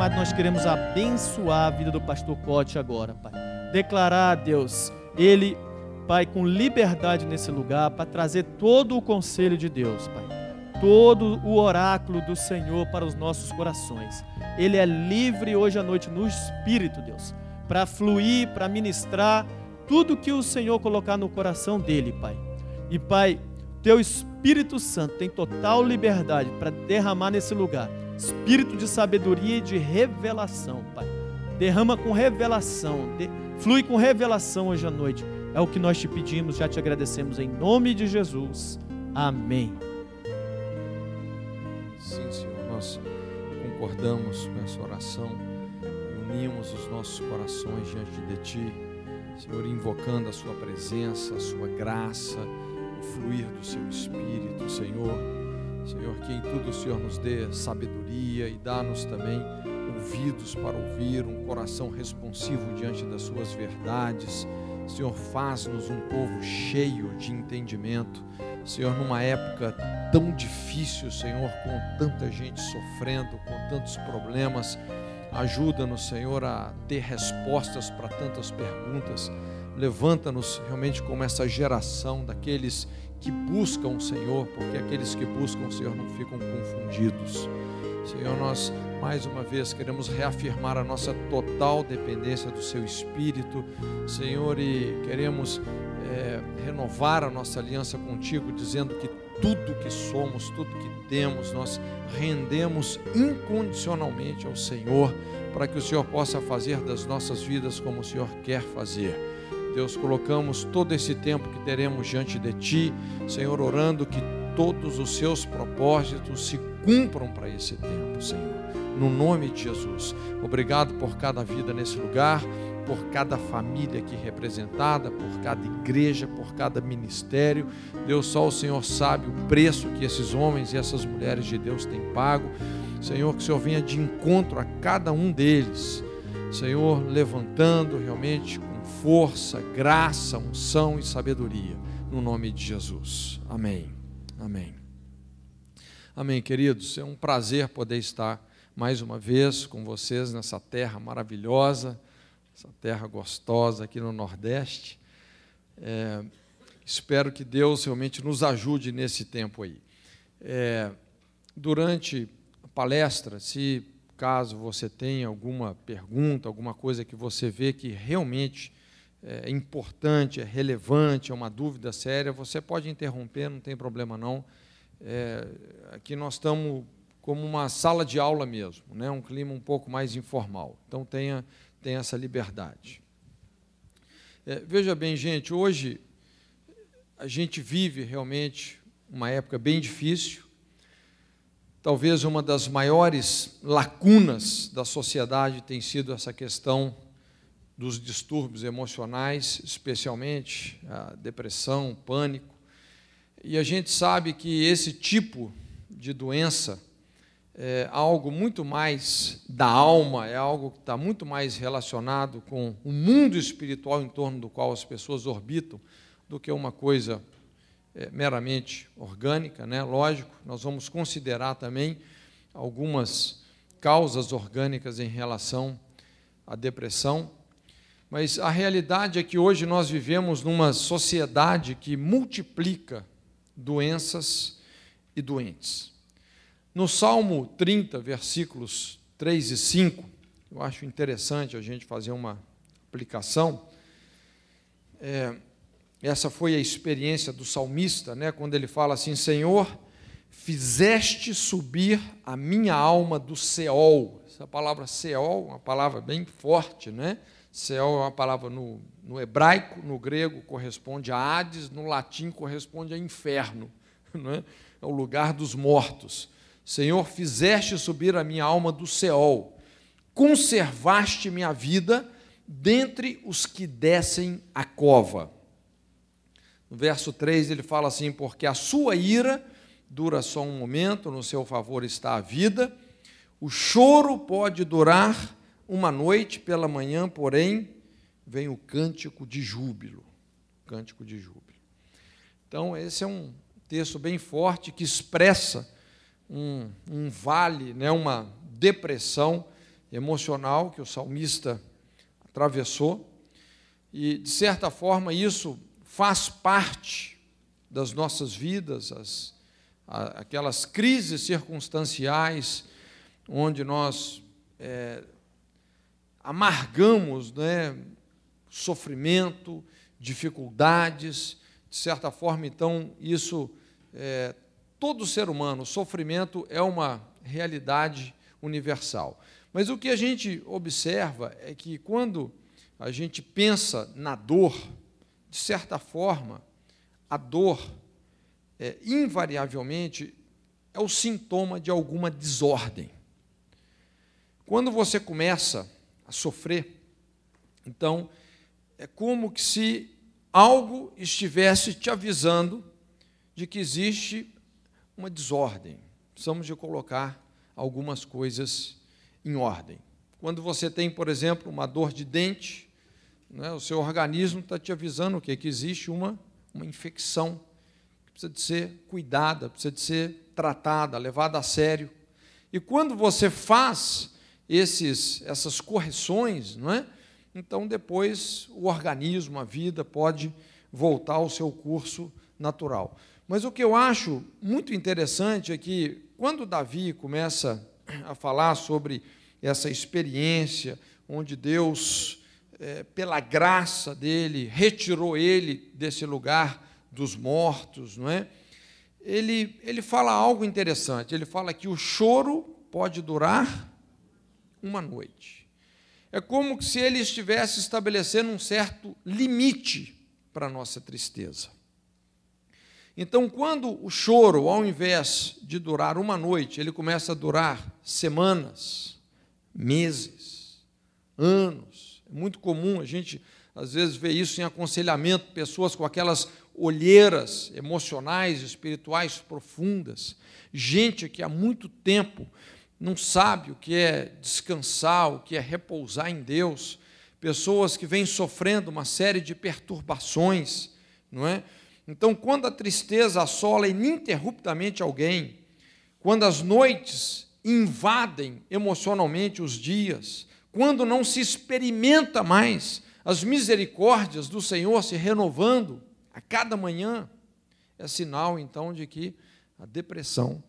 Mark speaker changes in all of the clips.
Speaker 1: amado, nós queremos abençoar a vida do pastor Cote agora, Pai. Declarar, Deus, ele, Pai, com liberdade nesse lugar, para trazer todo o conselho de Deus, Pai. Todo o oráculo do Senhor para os nossos corações. Ele é livre hoje à noite no Espírito, Deus, para fluir, para ministrar tudo que o Senhor colocar no coração dele, Pai. E, Pai, Teu Espírito Santo tem total liberdade para derramar nesse lugar espírito de sabedoria e de revelação, Pai. Derrama com revelação, flui com revelação hoje à noite. É o que nós te pedimos, já te agradecemos em nome de Jesus. Amém.
Speaker 2: Sim, Senhor, nós concordamos com essa oração e unimos os nossos corações diante de Ti, Senhor, invocando a Sua presença, a Sua graça, o fluir do Seu Espírito, Senhor, que em tudo o Senhor nos dê sabedoria e dá-nos também ouvidos para ouvir, um coração responsivo diante das Suas verdades. Senhor, faz-nos um povo cheio de entendimento, Senhor, numa época tão difícil, Senhor, com tanta gente sofrendo, com tantos problemas. Ajuda-nos, Senhor, a ter respostas para tantas perguntas. Levanta-nos realmente como essa geração daqueles que buscam o Senhor, porque aqueles que buscam o Senhor não ficam confundidos. Senhor, nós mais uma vez queremos reafirmar a nossa total dependência do Seu Espírito, Senhor, e queremos renovar a nossa aliança contigo, dizendo que tudo que somos, tudo que temos, nós rendemos incondicionalmente ao Senhor, para que o Senhor possa fazer das nossas vidas como o Senhor quer fazer. Deus, colocamos todo esse tempo que teremos diante de Ti, Senhor, orando que todos os Seus propósitos se cumpram para esse tempo, Senhor, no nome de Jesus. Obrigado por cada vida nesse lugar, por cada família aqui representada, por cada igreja, por cada ministério. Deus, só o Senhor sabe o preço que esses homens e essas mulheres de Deus têm pago. Senhor, que o Senhor venha de encontro a cada um deles, Senhor, levantando realmente com força, graça, unção e sabedoria, no nome de Jesus. Amém. Amém. Amém, queridos. É um prazer poder estar mais uma vez com vocês nessa terra maravilhosa, essa terra gostosa aqui no Nordeste. Espero que Deus realmente nos ajude nesse tempo aí. Durante a palestra, se caso você tenha alguma pergunta, alguma coisa que você vê que realmente é importante, é relevante, é uma dúvida séria, você pode interromper, não tem problema não. Aqui nós estamos como uma sala de aula mesmo, né? Um clima um pouco mais informal, então tenha essa liberdade. Veja bem, gente, hoje a gente vive realmente uma época bem difícil. Talvez uma das maiores lacunas da sociedade tem sido essa questão dos distúrbios emocionais, especialmente a depressão, o pânico. E a gente sabe que esse tipo de doença é algo muito mais da alma, é algo que está muito mais relacionado com o mundo espiritual em torno do qual as pessoas orbitam, do que uma coisa meramente orgânica, né? Lógico, nós vamos considerar também algumas causas orgânicas em relação à depressão, mas a realidade é que hoje nós vivemos numa sociedade que multiplica doenças e doentes. No Salmo 30, versículos 3 e 5, eu acho interessante a gente fazer uma aplicação. Essa foi a experiência do salmista, né, quando ele fala assim: Senhor, fizeste subir a minha alma do Seol. Essa palavra Seol é uma palavra bem forte, né? Seol é uma palavra no hebraico, no grego corresponde a Hades, no latim corresponde a inferno, né? É o lugar dos mortos. Senhor, fizeste subir a minha alma do Seol, conservaste minha vida dentre os que descem a cova. No verso 3 ele fala assim: porque a sua ira dura só um momento, no seu favor está a vida, o choro pode durar uma noite, pela manhã, porém, vem o cântico de júbilo. Cântico de júbilo. Então, esse é um texto bem forte que expressa um vale, né, uma depressão emocional que o salmista atravessou, e, de certa forma, isso faz parte das nossas vidas, aquelas crises circunstanciais onde nós amargamos, né, sofrimento, dificuldades, de certa forma, então, isso, todo ser humano, o sofrimento é uma realidade universal. Mas o que a gente observa é que, quando a gente pensa na dor, de certa forma, a dor, invariavelmente, é o sintoma de alguma desordem. Quando você começa a sofrer, então, é como que se algo estivesse te avisando de que existe uma desordem. Precisamos de colocar algumas coisas em ordem. Quando você tem, por exemplo, uma dor de dente, né, o seu organismo está te avisando o quê? Que existe uma infecção, que precisa de ser cuidada, precisa de ser tratada, levada a sério. E quando você faz essas correções, não é? Então, depois, o organismo, a vida, pode voltar ao seu curso natural. Mas o que eu acho muito interessante é que, quando Davi começa a falar sobre essa experiência, onde Deus, pela graça dele, retirou ele desse lugar dos mortos, não é? Ele fala algo interessante. Ele fala que o choro pode durar uma noite. É como se ele estivesse estabelecendo um certo limite para a nossa tristeza. Então, quando o choro, ao invés de durar uma noite, ele começa a durar semanas, meses, anos. É muito comum a gente, às vezes, ver isso em aconselhamento, pessoas com aquelas olheiras emocionais, espirituais profundas, gente que há muito tempo não sabe o que é descansar, o que é repousar em Deus, pessoas que vêm sofrendo uma série de perturbações, não é? Então, quando a tristeza assola ininterruptamente alguém, quando as noites invadem emocionalmente os dias, quando não se experimenta mais as misericórdias do Senhor se renovando a cada manhã, é sinal, então, de que a depressão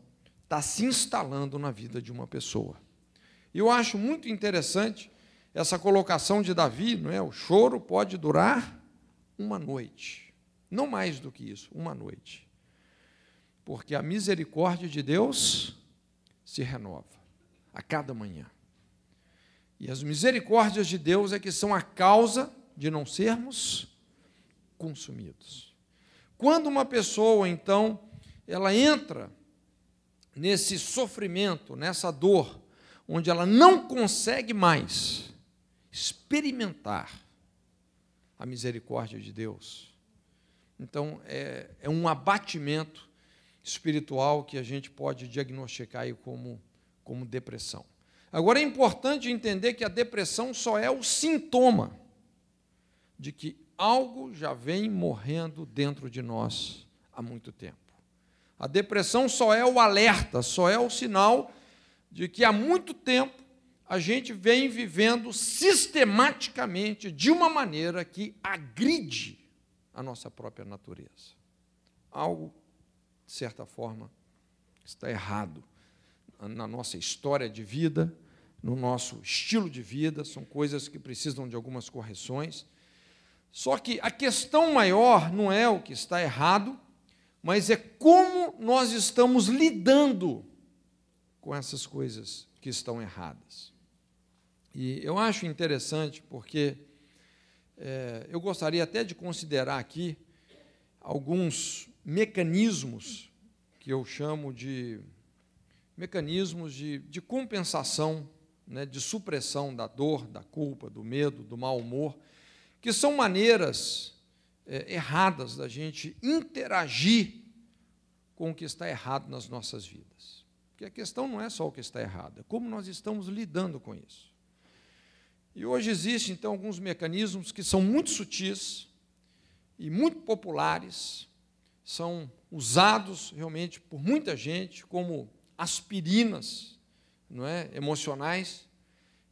Speaker 2: está se instalando na vida de uma pessoa. E eu acho muito interessante essa colocação de Davi, não é? O choro pode durar uma noite, não mais do que isso, uma noite, porque a misericórdia de Deus se renova a cada manhã. E as misericórdias de Deus é que são a causa de não sermos consumidos. Quando uma pessoa, então, ela entra nesse sofrimento, nessa dor, onde ela não consegue mais experimentar a misericórdia de Deus, então é um abatimento espiritual que a gente pode diagnosticar aí como depressão. Agora, é importante entender que a depressão só é o sintoma de que algo já vem morrendo dentro de nós há muito tempo. A depressão só é o alerta, só é o sinal de que há muito tempo a gente vem vivendo sistematicamente de uma maneira que agride a nossa própria natureza. Algo, de certa forma, está errado na nossa história de vida, no nosso estilo de vida, são coisas que precisam de algumas correções. Só que a questão maior não é o que está errado, mas é como nós estamos lidando com essas coisas que estão erradas. E eu acho interessante porque eu gostaria até de considerar aqui alguns mecanismos que eu chamo de mecanismos de compensação, né, de supressão da dor, da culpa, do medo, do mau humor, que são maneiras erradas da gente interagir com o que está errado nas nossas vidas. Porque a questão não é só o que está errado, é como nós estamos lidando com isso. E hoje existem, então, alguns mecanismos que são muito sutis e muito populares, são usados realmente por muita gente como aspirinas, não é, emocionais,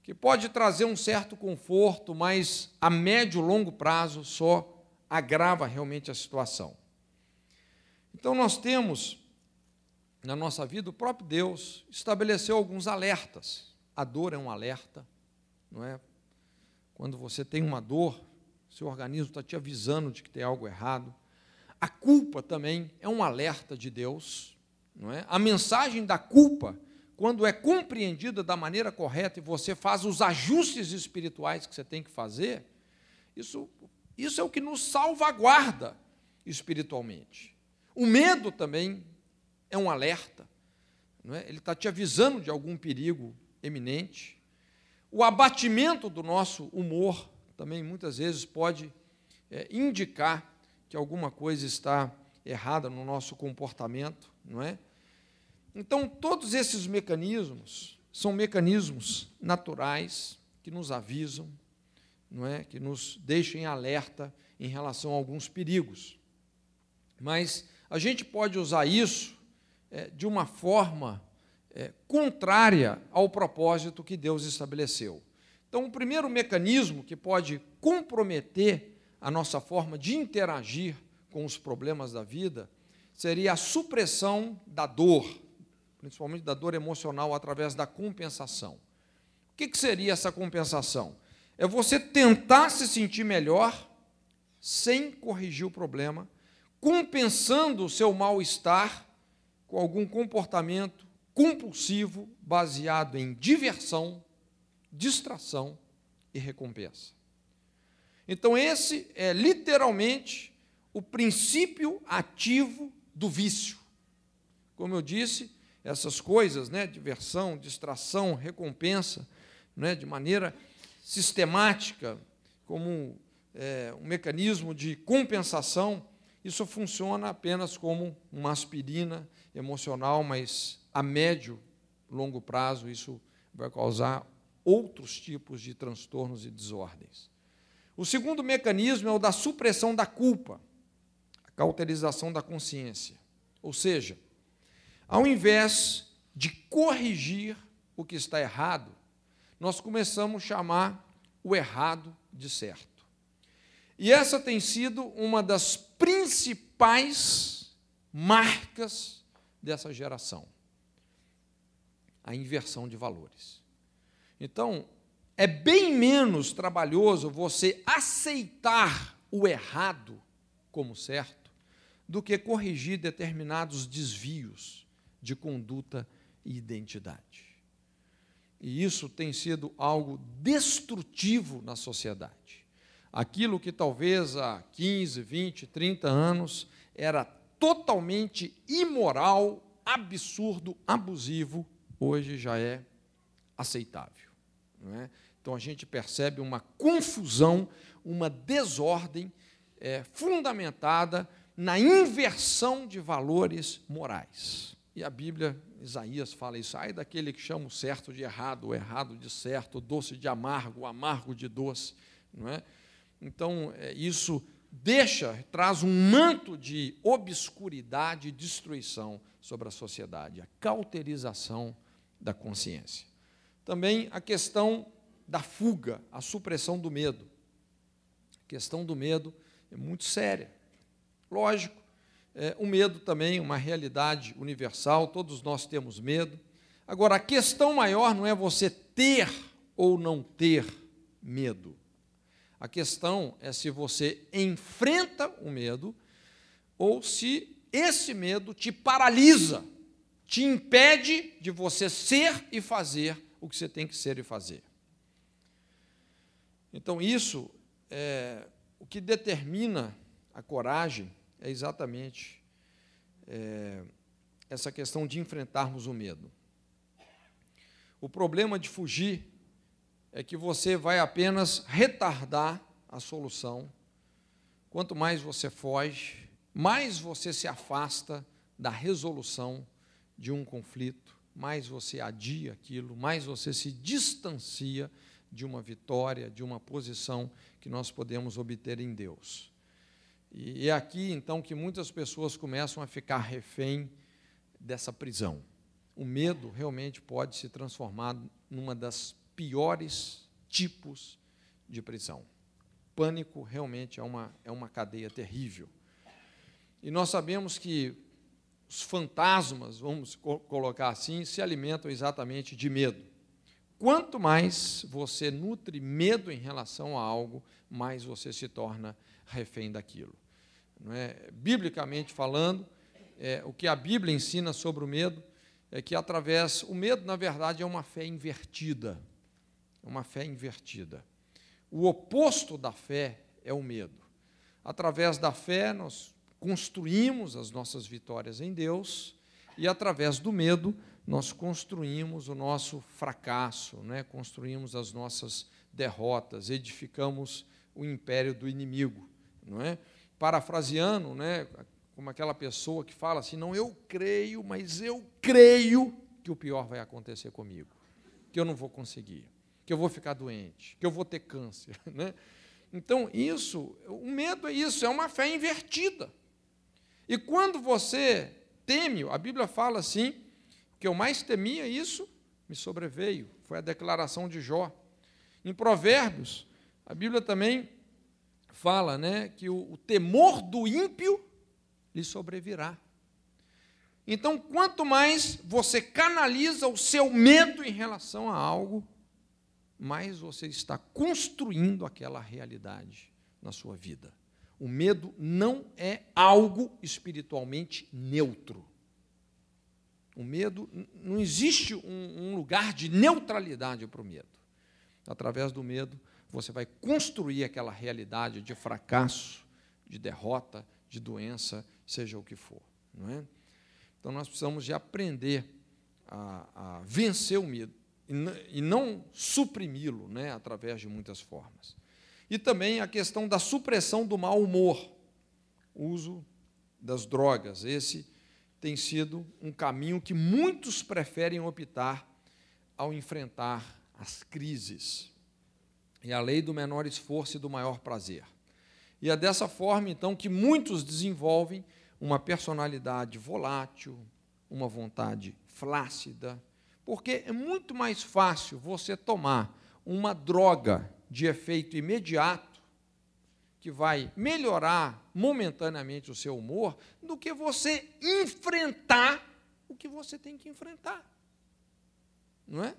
Speaker 2: que pode trazer um certo conforto, mas a médio e longo prazo só agrava realmente a situação. Então nós temos na nossa vida, o próprio Deus estabeleceu alguns alertas. A dor é um alerta, não é? Quando você tem uma dor, seu organismo está te avisando de que tem algo errado. A culpa também é um alerta de Deus, não é? A mensagem da culpa, quando é compreendida da maneira correta e você faz os ajustes espirituais que você tem que fazer, isso é o que nos salvaguarda espiritualmente. O medo também é um alerta, não é? Ele está te avisando de algum perigo eminente. O abatimento do nosso humor também muitas vezes pode indicar que alguma coisa está errada no nosso comportamento, não é? Então, todos esses mecanismos são mecanismos naturais que nos avisam, não é? Que nos deixam em alerta em relação a alguns perigos. Mas a gente pode usar isso de uma forma contrária ao propósito que Deus estabeleceu. Então, o primeiro mecanismo que pode comprometer a nossa forma de interagir com os problemas da vida seria a supressão da dor, principalmente da dor emocional, através da compensação. O que seria essa compensação? É você tentar se sentir melhor sem corrigir o problema, compensando o seu mal-estar com algum comportamento compulsivo baseado em diversão, distração e recompensa. Então, esse é literalmente o princípio ativo do vício. Como eu disse, essas coisas, né, diversão, distração, recompensa, né, de maneira sistemática, como um mecanismo de compensação, isso funciona apenas como uma aspirina emocional, mas a médio, longo prazo, isso vai causar outros tipos de transtornos e desordens. O segundo mecanismo é o da supressão da culpa, a cauterização da consciência. Ou seja, ao invés de corrigir o que está errado, nós começamos a chamar o errado de certo. E essa tem sido uma das principais marcas dessa geração, a inversão de valores. Então, é bem menos trabalhoso você aceitar o errado como certo do que corrigir determinados desvios de conduta e identidade. E isso tem sido algo destrutivo na sociedade. Aquilo que talvez há 15, 20, 30 anos era totalmente imoral, absurdo, abusivo, hoje já é aceitável, não é? Então, a gente percebe uma confusão, uma desordem fundamentada na inversão de valores morais. E a Bíblia, Isaías, fala isso: ai daquele que chama o certo de errado, o errado de certo, o doce de amargo, o amargo de doce, não é? Então, isso traz um manto de obscuridade e destruição sobre a sociedade, a cauterização da consciência. Também a questão da fuga, a supressão do medo. A questão do medo é muito séria. Lógico, o medo também é uma realidade universal, todos nós temos medo. Agora, a questão maior não é você ter ou não ter medo. A questão é se você enfrenta o medo ou se esse medo te paralisa, te impede de você ser e fazer o que você tem que ser e fazer. Então, isso o que determina a coragem é exatamente essa questão de enfrentarmos o medo. O problema de fugir é que você vai apenas retardar a solução. Quanto mais você foge, mais você se afasta da resolução de um conflito, mais você adia aquilo, mais você se distancia de uma vitória, de uma posição que nós podemos obter em Deus. E é aqui, então, que muitas pessoas começam a ficar refém dessa prisão. O medo realmente pode se transformar numa das piores tipos de prisão. Pânico realmente é uma cadeia terrível. E nós sabemos que os fantasmas, vamos colocar assim, se alimentam exatamente de medo. Quanto mais você nutre medo em relação a algo, mais você se torna refém daquilo. Não é? Biblicamente falando, o que a Bíblia ensina sobre o medo é que o medo, na verdade, é uma fé invertida. É uma fé invertida. O oposto da fé é o medo. Através da fé, nós construímos as nossas vitórias em Deus, e através do medo, nós construímos o nosso fracasso, né? Construímos as nossas derrotas, edificamos o império do inimigo. Não é? Parafraseando, né? Como aquela pessoa que fala assim, não, eu creio, mas eu creio que o pior vai acontecer comigo, que eu não vou conseguir, que eu vou ficar doente, que eu vou ter câncer. Né? Então, o medo é isso, é uma fé invertida. E quando você teme, a Bíblia fala assim, que eu mais temia, isso me sobreveio. Foi a declaração de Jó. Em Provérbios, a Bíblia também fala, né, que o temor do ímpio lhe sobrevirá. Então, quanto mais você canaliza o seu medo em relação a algo, mais você está construindo aquela realidade na sua vida. O medo não é algo espiritualmente neutro. O medo, não existe um lugar de neutralidade para o medo. Através do medo, você vai construir aquela realidade de fracasso, de derrota, de doença, seja o que for. Não é? Então, nós precisamos de aprender a vencer o medo e não suprimi-lo, né, através de muitas formas. E também a questão da supressão do mau humor, o uso das drogas. Esse tem sido um caminho que muitos preferem optar ao enfrentar as crises. É a lei do menor esforço e do maior prazer. E é dessa forma, então, que muitos desenvolvem uma personalidade volátil, uma vontade flácida, porque é muito mais fácil você tomar uma droga de efeito imediato, que vai melhorar momentaneamente o seu humor, do que você enfrentar o que você tem que enfrentar. Não é?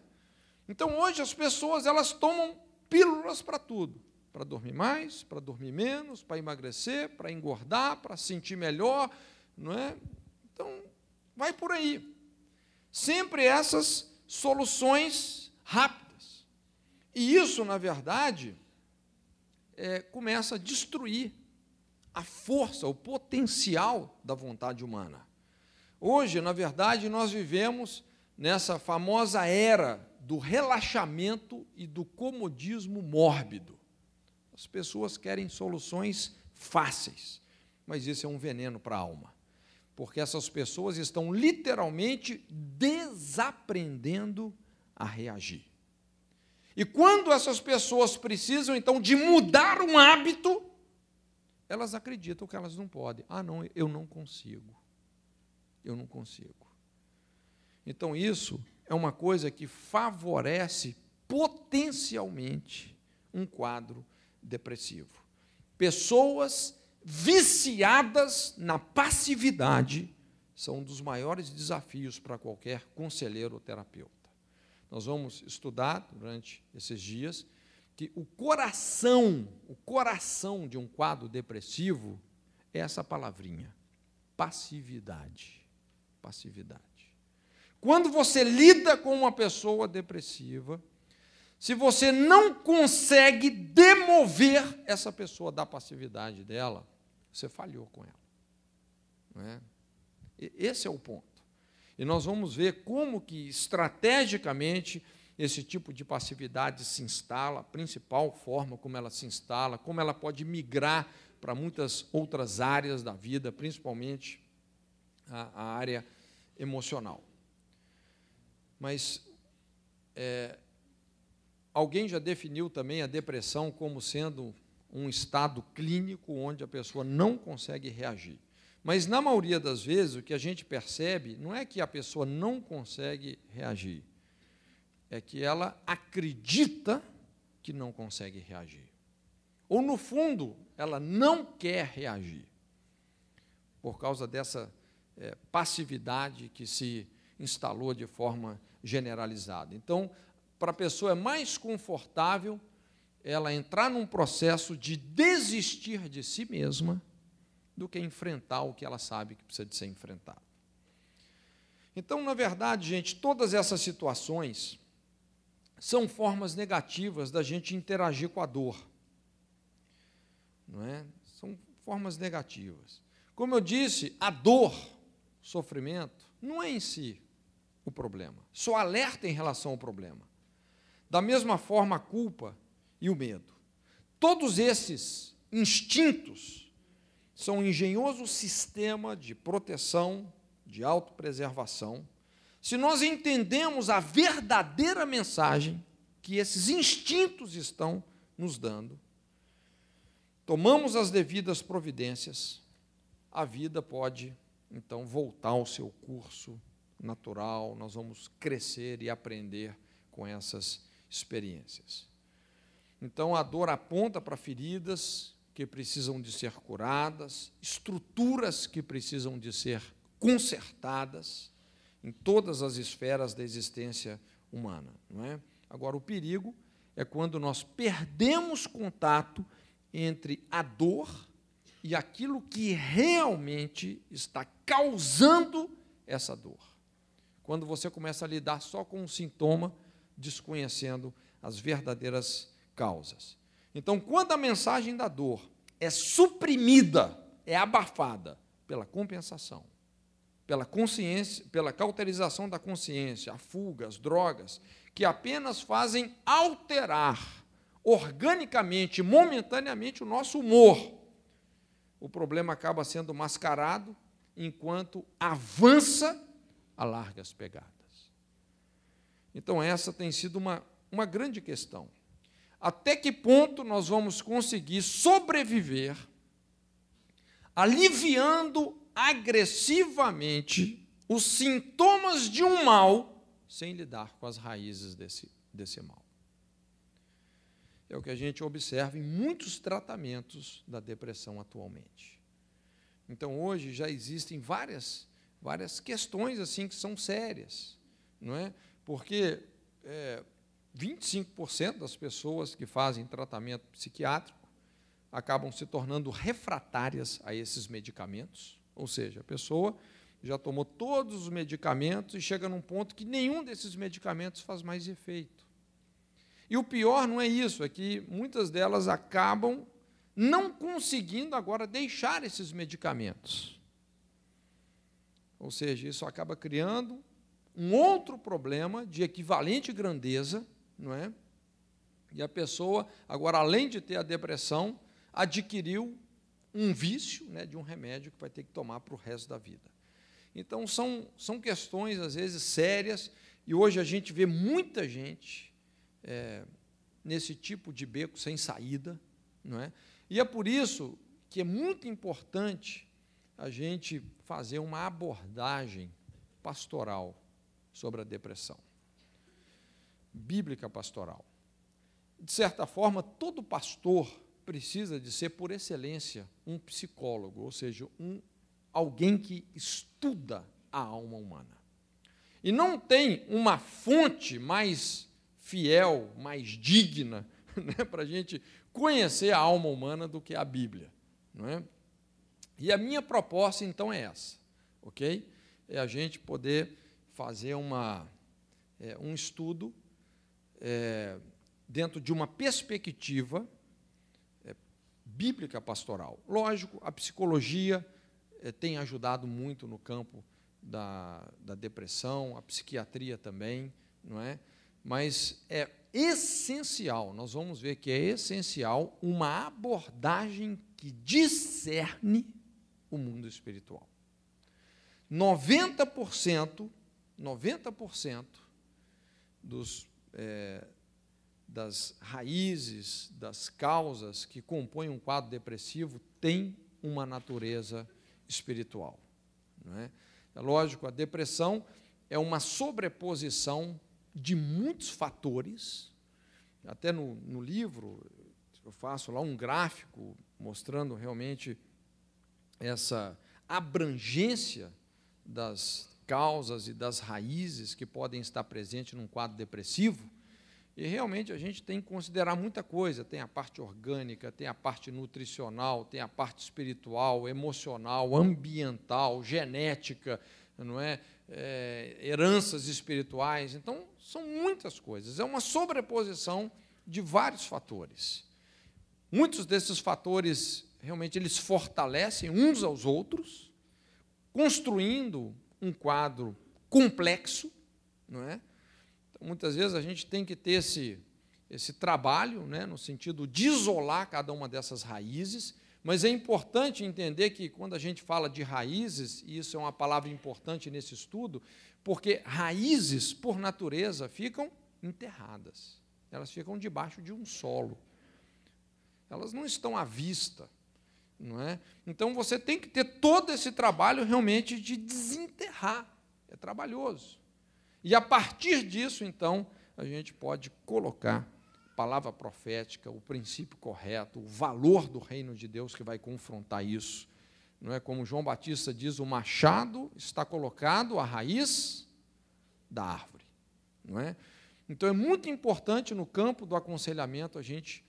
Speaker 2: Então, hoje, as pessoas elas tomam pílulas para tudo. Para dormir mais, para dormir menos, para emagrecer, para engordar, para sentir melhor. Não é? Então, vai por aí. Sempre essas soluções rápidas. E isso, na verdade, começa a destruir a força, o potencial da vontade humana. Hoje, na verdade, nós vivemos nessa famosa era do relaxamento e do comodismo mórbido. As pessoas querem soluções fáceis, mas isso é um veneno para a alma, porque essas pessoas estão literalmente desaprendendo a reagir. E quando essas pessoas precisam, então, de mudar um hábito, elas acreditam que elas não podem. Ah, não, eu não consigo. Eu não consigo. Então, isso é uma coisa que favorece potencialmente um quadro depressivo. Pessoas viciadas na passividade são um dos maiores desafios para qualquer conselheiro ou terapeuta. Nós vamos estudar durante esses dias que o coração de um quadro depressivo é essa palavrinha, passividade. Passividade. Quando você lida com uma pessoa depressiva, se você não consegue demover essa pessoa da passividade dela, você falhou com ela. Não é? Esse é o ponto. E nós vamos ver como que, estrategicamente, esse tipo de passividade se instala, a principal forma como ela se instala, como ela pode migrar para muitas outras áreas da vida, principalmente a área emocional. Mas alguém já definiu também a depressão como sendo um estado clínico onde a pessoa não consegue reagir. Mas, na maioria das vezes, o que a gente percebe não é que a pessoa não consegue reagir. é que ela acredita que não consegue reagir. Ou, no fundo, ela não quer reagir, por causa dessa passividade que se instalou de forma generalizada. Então, para a pessoa é mais confortável ela entrar num processo de desistir de si mesma do que enfrentar o que ela sabe que precisa de ser enfrentado. Então, na verdade, gente, todas essas situações são formas negativas da gente interagir com a dor. Não é? São formas negativas. Como eu disse, a dor, o sofrimento, não é em si o problema. Só alerta em relação ao problema. Da mesma forma, a culpa e o medo. Todos esses instintos são um engenhoso sistema de proteção, de autopreservação. Se nós entendemos a verdadeira mensagem que esses instintos estão nos dando, tomamos as devidas providências, a vida pode, então, voltar ao seu curso natural, nós vamos crescer e aprender com essas experiências. Então, a dor aponta para feridas que precisam de ser curadas, estruturas que precisam de ser consertadas em todas as esferas da existência humana, não é? Agora, o perigo é quando nós perdemos contato entre a dor e aquilo que realmente está causando essa dor. Quando você começa a lidar só com um sintoma, desconhecendo as verdadeiras causas. Então, quando a mensagem da dor é suprimida, é abafada pela compensação, pela consciência, pela cauterização da consciência, a fuga, as drogas, que apenas fazem alterar organicamente, momentaneamente, o nosso humor, o problema acaba sendo mascarado enquanto avança a largas pegadas. Então, essa tem sido uma grande questão. Até que ponto nós vamos conseguir sobreviver aliviando agressivamente os sintomas de um mal sem lidar com as raízes desse mal? É o que a gente observa em muitos tratamentos da depressão atualmente. Então, hoje já existem várias questões assim que são sérias, não é? Porque 25% das pessoas que fazem tratamento psiquiátrico acabam se tornando refratárias a esses medicamentos, ou seja, a pessoa já tomou todos os medicamentos e chega num ponto que nenhum desses medicamentos faz mais efeito. E o pior não é isso, é que muitas delas acabam não conseguindo agora deixar esses medicamentos. Ou seja, isso acaba criando um outro problema de equivalente grandeza, não é? E a pessoa, agora, além de ter a depressão, adquiriu um vício, né, de um remédio que vai ter que tomar para o resto da vida. Então, são questões, às vezes, sérias, e hoje a gente vê muita gente nesse tipo de beco sem saída, não é? E é por isso que é muito importante a gente fazer uma abordagem pastoral sobre a depressão, bíblica pastoral. De certa forma, todo pastor precisa de ser, por excelência, um psicólogo, ou seja, alguém que estuda a alma humana. E não tem uma fonte mais fiel, mais digna, né, para a gente conhecer a alma humana do que a Bíblia, não é? E a minha proposta, então, é essa, ok? É a gente poder fazer um estudo dentro de uma perspectiva bíblica pastoral. Lógico, a psicologia tem ajudado muito no campo da depressão, a psiquiatria também, não é? Mas é essencial, nós vamos ver que é essencial uma abordagem que discerne o mundo espiritual. 90% das raízes, das causas que compõem um quadro depressivo tem uma natureza espiritual, não é? É lógico, a depressão é uma sobreposição de muitos fatores. Até no livro eu faço lá um gráfico mostrando realmente essa abrangência das causas e das raízes que podem estar presentes num quadro depressivo. E realmente a gente tem que considerar muita coisa. Tem a parte orgânica, tem a parte nutricional, tem a parte espiritual, emocional, ambiental, genética, não é? Heranças espirituais. Então, são muitas coisas. É uma sobreposição de vários fatores. Muitos desses fatores, realmente, eles fortalecem uns aos outros, construindo um quadro complexo, não é? Então, muitas vezes a gente tem que ter esse trabalho, né, no sentido de isolar cada uma dessas raízes, mas é importante entender que quando a gente fala de raízes, e isso é uma palavra importante nesse estudo, porque raízes, por natureza, ficam enterradas, elas ficam debaixo de um solo, elas não estão à vista, não é? Então você tem que ter todo esse trabalho realmente de desenterrar, é trabalhoso. E a partir disso, então, a gente pode colocar a palavra profética, o princípio correto, o valor do reino de Deus que vai confrontar isso. Não é como João Batista diz, o machado está colocado à raiz da árvore, não é? Então é muito importante no campo do aconselhamento a gente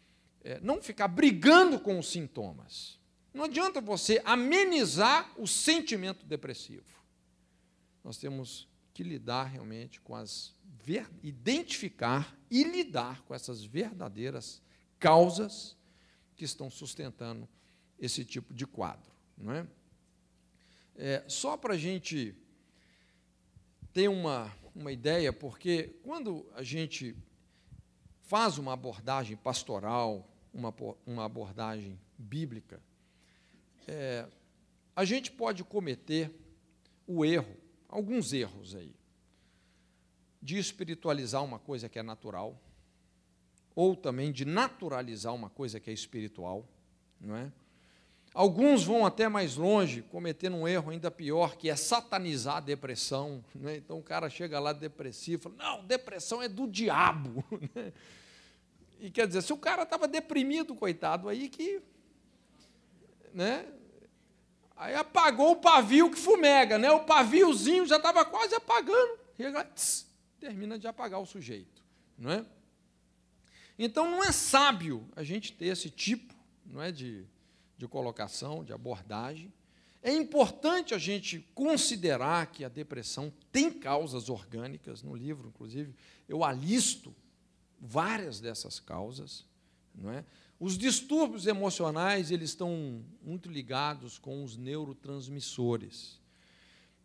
Speaker 2: não ficar brigando com os sintomas. Não adianta você amenizar o sentimento depressivo. Nós temos que lidar realmente com identificar e lidar com essas verdadeiras causas que estão sustentando esse tipo de quadro, não é? Só para a gente ter uma ideia, porque quando a gente faz uma abordagem pastoral, uma abordagem bíblica, a gente pode cometer o erro, alguns erros aí, de espiritualizar uma coisa que é natural, ou também de naturalizar uma coisa que é espiritual, não é? Alguns vão até mais longe, cometendo um erro ainda pior, que é satanizar a depressão, né? Então o cara chega lá depressivo, fala, não, depressão é do diabo, né? E quer dizer, se o cara estava deprimido, coitado, aí que, né? Aí apagou o pavio que fumega, né? O paviozinho já estava quase apagando, termina de apagar o sujeito, não é? Então não é sábio a gente ter esse tipo, não é, de colocação, de abordagem. É importante a gente considerar que a depressão tem causas orgânicas. No livro, inclusive, eu alisto várias dessas causas, não é? Os distúrbios emocionais, eles estão muito ligados com os neurotransmissores.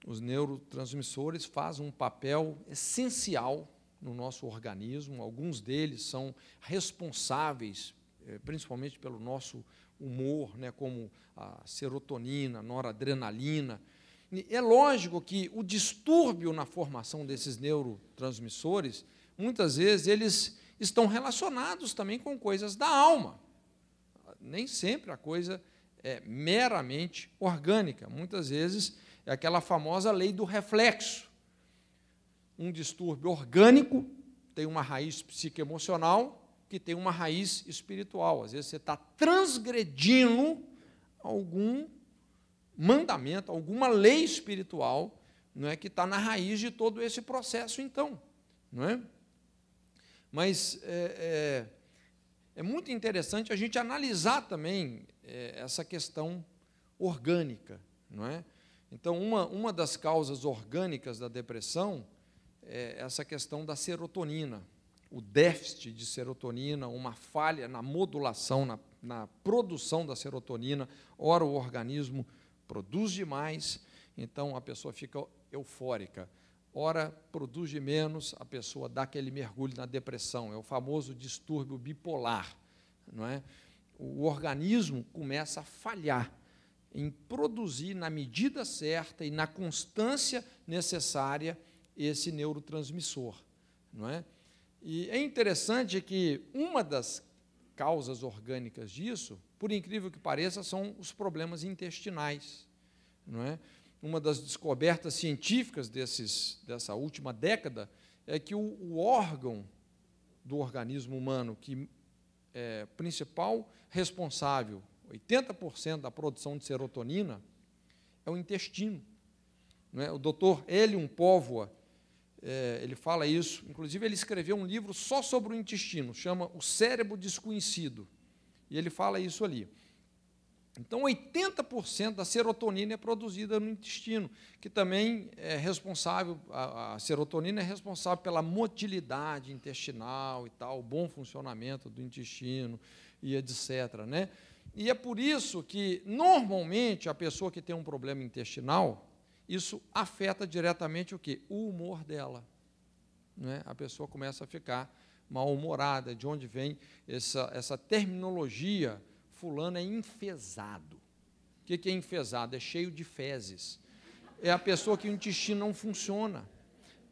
Speaker 2: Os neurotransmissores fazem um papel essencial no nosso organismo. Alguns deles são responsáveis, principalmente pelo nosso humor, né, como a serotonina, a noradrenalina. E é lógico que o distúrbio na formação desses neurotransmissores, muitas vezes, eles estão relacionados também com coisas da alma. Nem sempre a coisa é meramente orgânica. Muitas vezes é aquela famosa lei do reflexo. Um distúrbio orgânico tem uma raiz psicoemocional que tem uma raiz espiritual. Às vezes você está transgredindo algum mandamento, alguma lei espiritual, não é, que está na raiz de todo esse processo, então, não é? Mas é muito interessante a gente analisar também essa questão orgânica, não é? Então, uma das causas orgânicas da depressão é essa questão da serotonina, o déficit de serotonina, uma falha na modulação, na produção da serotonina. Ora, o organismo produz demais, então a pessoa fica eufórica. Ora, produz de menos, a pessoa dá aquele mergulho na depressão. É o famoso distúrbio bipolar, não é? O organismo começa a falhar em produzir na medida certa e na constância necessária esse neurotransmissor, não é? E é interessante que uma das causas orgânicas disso, por incrível que pareça, são os problemas intestinais, não é? Uma das descobertas científicas dessa última década é que o órgão do organismo humano que é principal responsável, 80% da produção de serotonina, é o intestino. Não é? O doutor Elion Póvoa, ele fala isso, inclusive ele escreveu um livro só sobre o intestino, chama O Cérebro Desconhecido, e ele fala isso ali. Então, 80% da serotonina é produzida no intestino, que também é responsável, a serotonina é responsável pela motilidade intestinal e tal, o bom funcionamento do intestino e etc., né? E é por isso que, normalmente, a pessoa que tem um problema intestinal, isso afeta diretamente o quê? O humor dela. Né? A pessoa começa a ficar mal-humorada, de onde vem essa terminologia, fulano é enfesado. O que é enfesado? É cheio de fezes. É a pessoa que o intestino não funciona.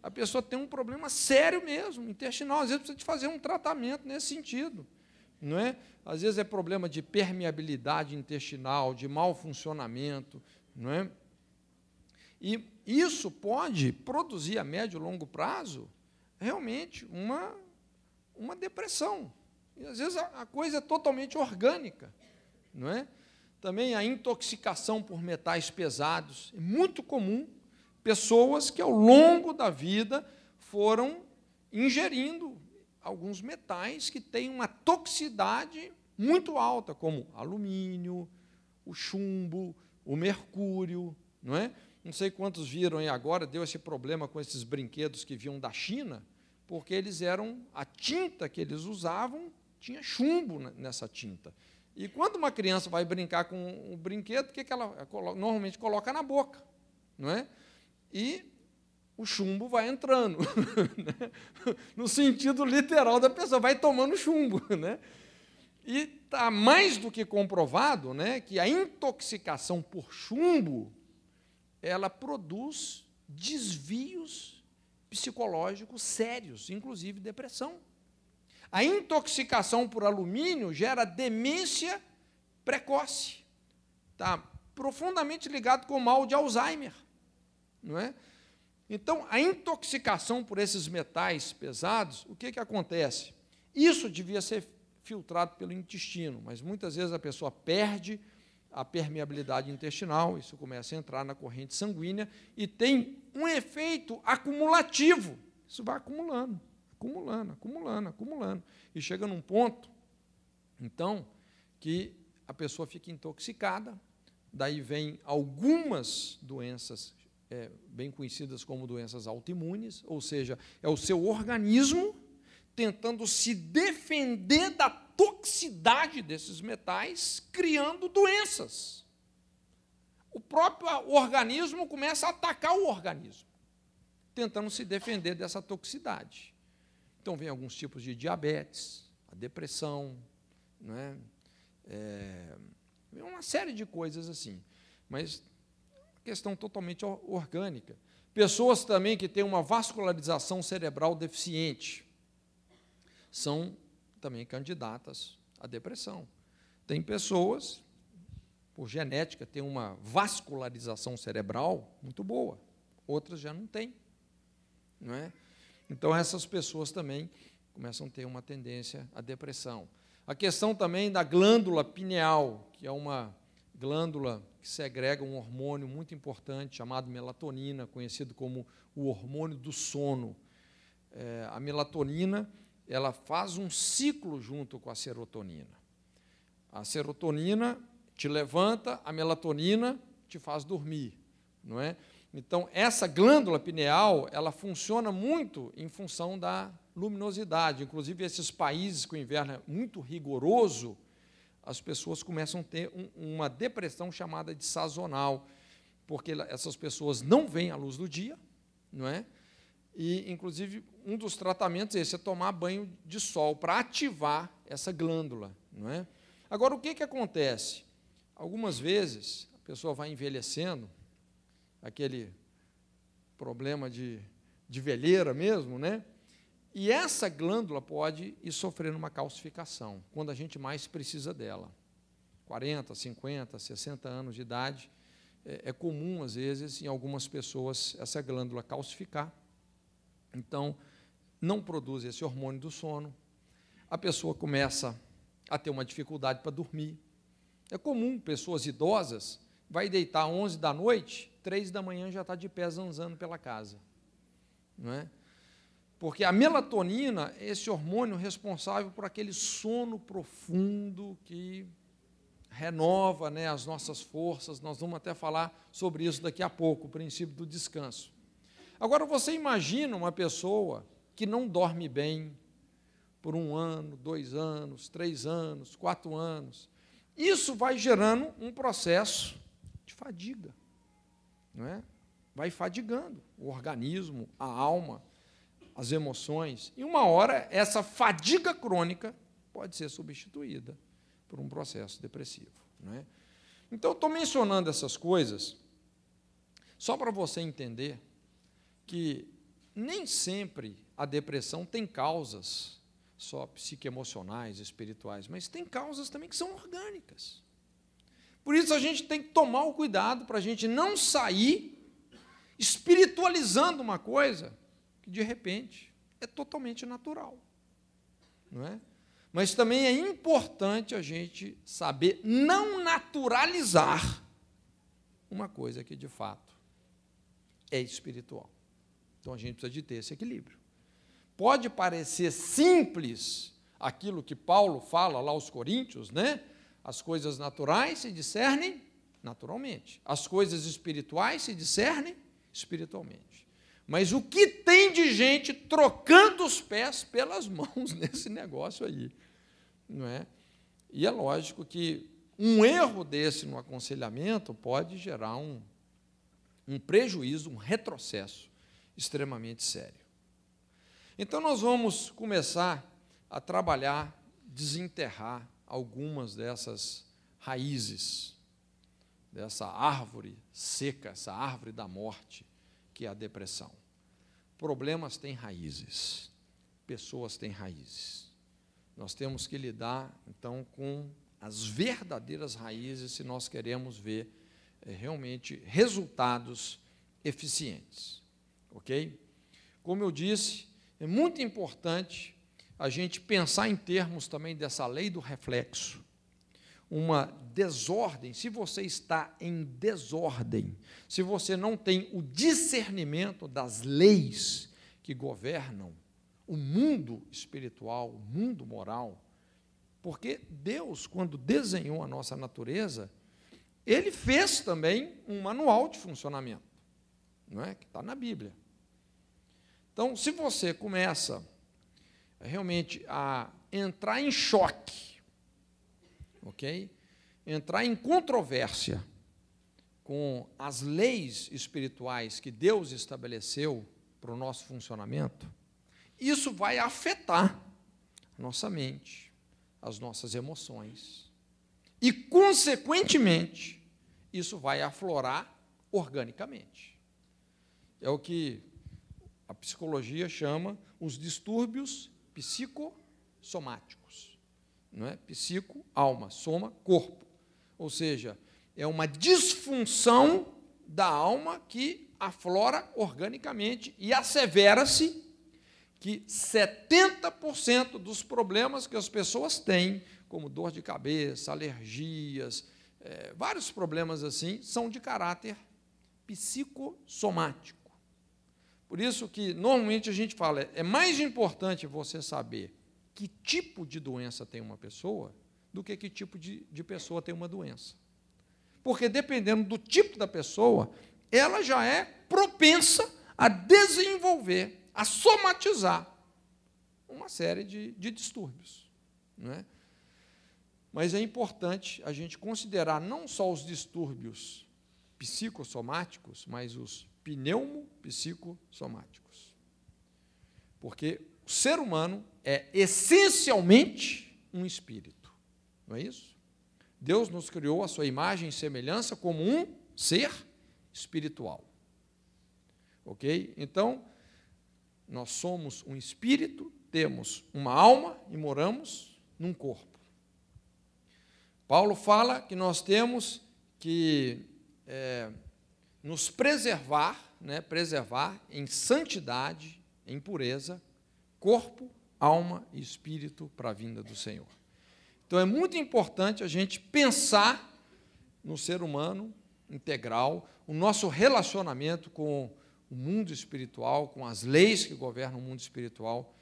Speaker 2: A pessoa tem um problema sério mesmo, intestinal. Às vezes precisa de fazer um tratamento nesse sentido. Não é? Às vezes é problema de permeabilidade intestinal, de mau funcionamento. Não é? E isso pode produzir a médio e longo prazo realmente uma depressão. E, às vezes, a coisa é totalmente orgânica. Não é? Também a intoxicação por metais pesados. É muito comum pessoas que, ao longo da vida, foram ingerindo alguns metais que têm uma toxicidade muito alta, como alumínio, o chumbo, o mercúrio. Não é? Não sei quantos viram aí agora, deu esse problema com esses brinquedos que vinham da China, porque a tinta que eles usavam tinha chumbo nessa tinta. E quando uma criança vai brincar com o brinquedo, o que ela normalmente coloca na boca? Não é? E o chumbo vai entrando, né? No sentido literal da pessoa, vai tomando chumbo. Né? E está mais do que comprovado, né, que a intoxicação por chumbo ela produz desvios psicológicos sérios, inclusive depressão. A intoxicação por alumínio gera demência precoce. Está profundamente ligado com o mal de Alzheimer. Não é? Então, a intoxicação por esses metais pesados, o que acontece? Isso devia ser filtrado pelo intestino, mas muitas vezes a pessoa perde a permeabilidade intestinal, isso começa a entrar na corrente sanguínea e tem um efeito acumulativo. Isso vai acumulando, acumulando, acumulando, acumulando. E chega num ponto, então, que a pessoa fica intoxicada, daí vem algumas doenças bem conhecidas como doenças autoimunes, ou seja, é o seu organismo tentando se defender da toxicidade desses metais, criando doenças. O próprio organismo começa a atacar o organismo, tentando se defender dessa toxicidade. Então, vem alguns tipos de diabetes, a depressão, não é? Uma série de coisas assim, mas questão totalmente orgânica. Pessoas também que têm uma vascularização cerebral deficiente são também candidatas à depressão. Tem pessoas, por genética, têm uma vascularização cerebral muito boa, outras já não têm. Não é? Então, essas pessoas também começam a ter uma tendência à depressão. A questão também da glândula pineal, que é uma glândula que segrega um hormônio muito importante, chamado melatonina, conhecido como o hormônio do sono. A melatonina ela faz um ciclo junto com a serotonina. A serotonina te levanta, a melatonina te faz dormir, não é? Então, essa glândula pineal, ela funciona muito em função da luminosidade. Inclusive, esses países que o inverno é muito rigoroso, as pessoas começam a ter uma depressão chamada de sazonal, porque essas pessoas não veem a luz do dia, não é? E, inclusive, um dos tratamentos é esse, é tomar banho de sol, para ativar essa glândula. Não é? Agora, o que acontece? Algumas vezes, a pessoa vai envelhecendo, aquele problema de velheira mesmo, né? E essa glândula pode ir sofrendo uma calcificação, quando a gente mais precisa dela. 40, 50, 60 anos de idade, é comum, às vezes, em algumas pessoas, essa glândula calcificar. Então, não produz esse hormônio do sono, a pessoa começa a ter uma dificuldade para dormir. É comum, pessoas idosas, vai deitar 11 da noite, 3 da manhã já está de pé zanzando pela casa. Não é? Porque a melatonina é esse hormônio responsável por aquele sono profundo que renova, né, as nossas forças. Nós vamos até falar sobre isso daqui a pouco, o princípio do descanso. Agora, você imagina uma pessoa que não dorme bem por 1 ano, 2 anos, 3 anos, 4 anos. Isso vai gerando um processo de fadiga, não é? Vai fadigando o organismo, a alma, as emoções. E uma hora, essa fadiga crônica pode ser substituída por um processo depressivo, não é? Então, eu estou mencionando essas coisas só para você entender que nem sempre a depressão tem causas só psicoemocionais, espirituais, mas tem causas também que são orgânicas. Por isso a gente tem que tomar o cuidado para a gente não sair espiritualizando uma coisa que, de repente, é totalmente natural, não é? Mas também é importante a gente saber não naturalizar uma coisa que, de fato, é espiritual. Então, a gente precisa de ter esse equilíbrio. Pode parecer simples aquilo que Paulo fala lá aos Coríntios, né? As coisas naturais se discernem naturalmente. As coisas espirituais se discernem espiritualmente. Mas o que tem de gente trocando os pés pelas mãos nesse negócio aí, não é? E é lógico que um erro desse no aconselhamento pode gerar um prejuízo, um retrocesso extremamente sério. Então, nós vamos começar a trabalhar, desenterrar algumas dessas raízes, dessa árvore seca, essa árvore da morte, que é a depressão. Problemas têm raízes, pessoas têm raízes. Nós temos que lidar, então, com as verdadeiras raízes se nós queremos ver realmente resultados eficientes. Ok? Como eu disse, é muito importante a gente pensar em termos também dessa lei do reflexo. Uma desordem, se você está em desordem, se você não tem o discernimento das leis que governam o mundo espiritual, o mundo moral, porque Deus, quando desenhou a nossa natureza, Ele fez também um manual de funcionamento, não é? Que está na Bíblia. Então, se você começa realmente a entrar em choque, ok? Entrar em controvérsia com as leis espirituais que Deus estabeleceu para o nosso funcionamento, isso vai afetar a nossa mente, as nossas emoções, e, consequentemente, isso vai aflorar organicamente. É o que a psicologia chama os distúrbios psicossomáticos, não é? Psico, alma, soma, corpo. Ou seja, é uma disfunção da alma que aflora organicamente e assevera-se que 70% dos problemas que as pessoas têm, como dor de cabeça, alergias, vários problemas assim, são de caráter psicossomático. Por isso que, normalmente, a gente fala, é mais importante você saber que tipo de doença tem uma pessoa do que tipo de pessoa tem uma doença. Porque, dependendo do tipo da pessoa, ela já é propensa a desenvolver, a somatizar uma série de distúrbios, não é? Mas é importante a gente considerar não só os distúrbios psicossomáticos, mas os pneumopsicossomáticos. Porque o ser humano é essencialmente um espírito, não é isso? Deus nos criou a sua imagem e semelhança como um ser espiritual. Ok? Então, nós somos um espírito, temos uma alma e moramos num corpo. Paulo fala que nós temos que nos preservar, né, preservar em santidade, em pureza, corpo, alma e espírito para a vinda do Senhor. Então é muito importante a gente pensar no ser humano integral, o nosso relacionamento com o mundo espiritual, com as leis que governam o mundo espiritual.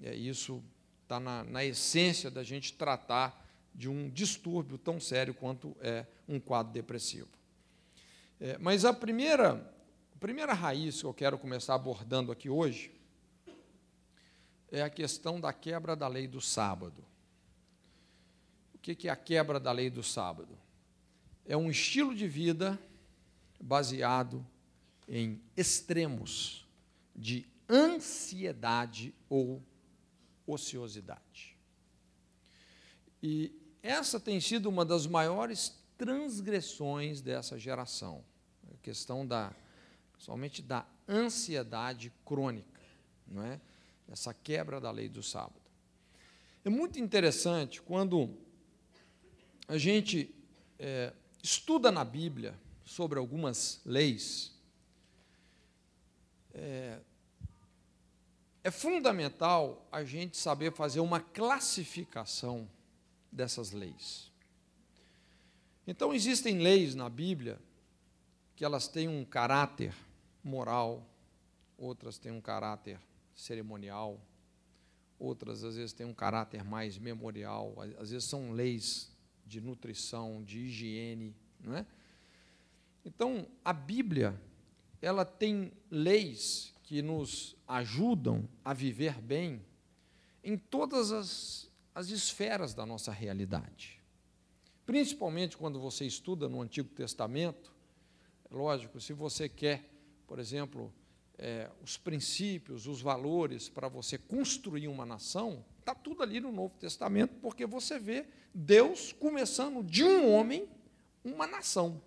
Speaker 2: Isso está na essência da gente tratar de um distúrbio tão sério quanto é um quadro depressivo. Mas a primeira raiz que eu quero começar abordando aqui hoje é a questão da quebra da lei do sábado. O que é a quebra da lei do sábado? É um estilo de vida baseado em extremos de ansiedade ou ociosidade. E essa tem sido uma das maiores transgressões dessa geração, a questão somente da ansiedade crônica, não é? Essa quebra da lei do sábado. É muito interessante quando a gente estuda na Bíblia sobre algumas leis. É fundamental a gente saber fazer uma classificação dessas leis. Então, existem leis na Bíblia que elas têm um caráter moral, outras têm um caráter cerimonial, outras, às vezes, têm um caráter mais memorial, às vezes são leis de nutrição, de higiene, não é? Então, a Bíblia, ela tem leis que nos ajudam a viver bem em todas as esferas da nossa realidade. Principalmente quando você estuda no Antigo Testamento, lógico, se você quer, por exemplo, os princípios, os valores para você construir uma nação, está tudo ali no Novo Testamento, porque você vê Deus começando de um homem uma nação,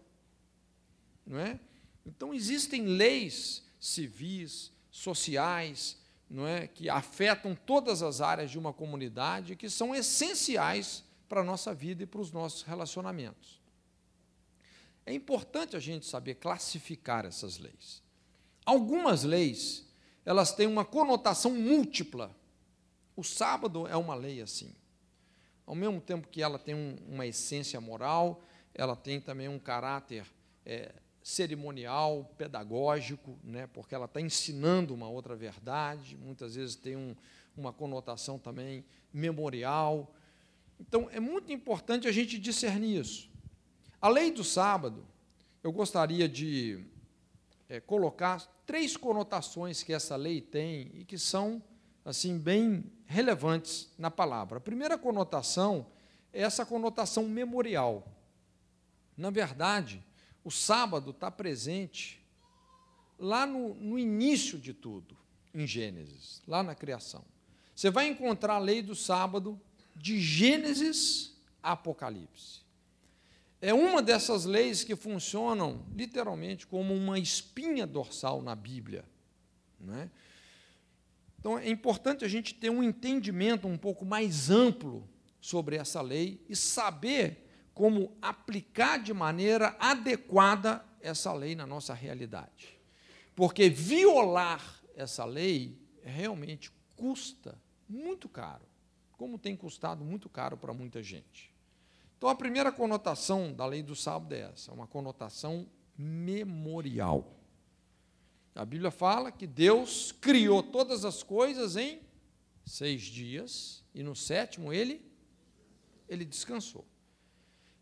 Speaker 2: não é? Então, existem leis civis, sociais, não é, que afetam todas as áreas de uma comunidade, que são essenciais para a nossa vida e para os nossos relacionamentos. É importante a gente saber classificar essas leis. Algumas leis, elas têm uma conotação múltipla. O sábado é uma lei assim. Ao mesmo tempo que ela tem uma essência moral, ela tem também um caráter cerimonial, pedagógico, né, porque ela está ensinando uma outra verdade, muitas vezes tem uma conotação também memorial. Então, é muito importante a gente discernir isso. A lei do sábado, eu gostaria de colocar 3 conotações que essa lei tem e que são assim bem relevantes na palavra. A primeira conotação é essa conotação memorial. Na verdade, o sábado está presente lá no início de tudo, em Gênesis, lá na criação. Você vai encontrar a lei do sábado de Gênesis a Apocalipse. É uma dessas leis que funcionam literalmente como uma espinha dorsal na Bíblia, não é? Então, é importante a gente ter um entendimento um pouco mais amplo sobre essa lei e saber como aplicar de maneira adequada essa lei na nossa realidade. Porque violar essa lei realmente custa muito caro, como tem custado muito caro para muita gente. Então, a primeira conotação da lei do sábado é essa, uma conotação memorial. A Bíblia fala que Deus criou todas as coisas em 6 dias, e no 7º ele descansou.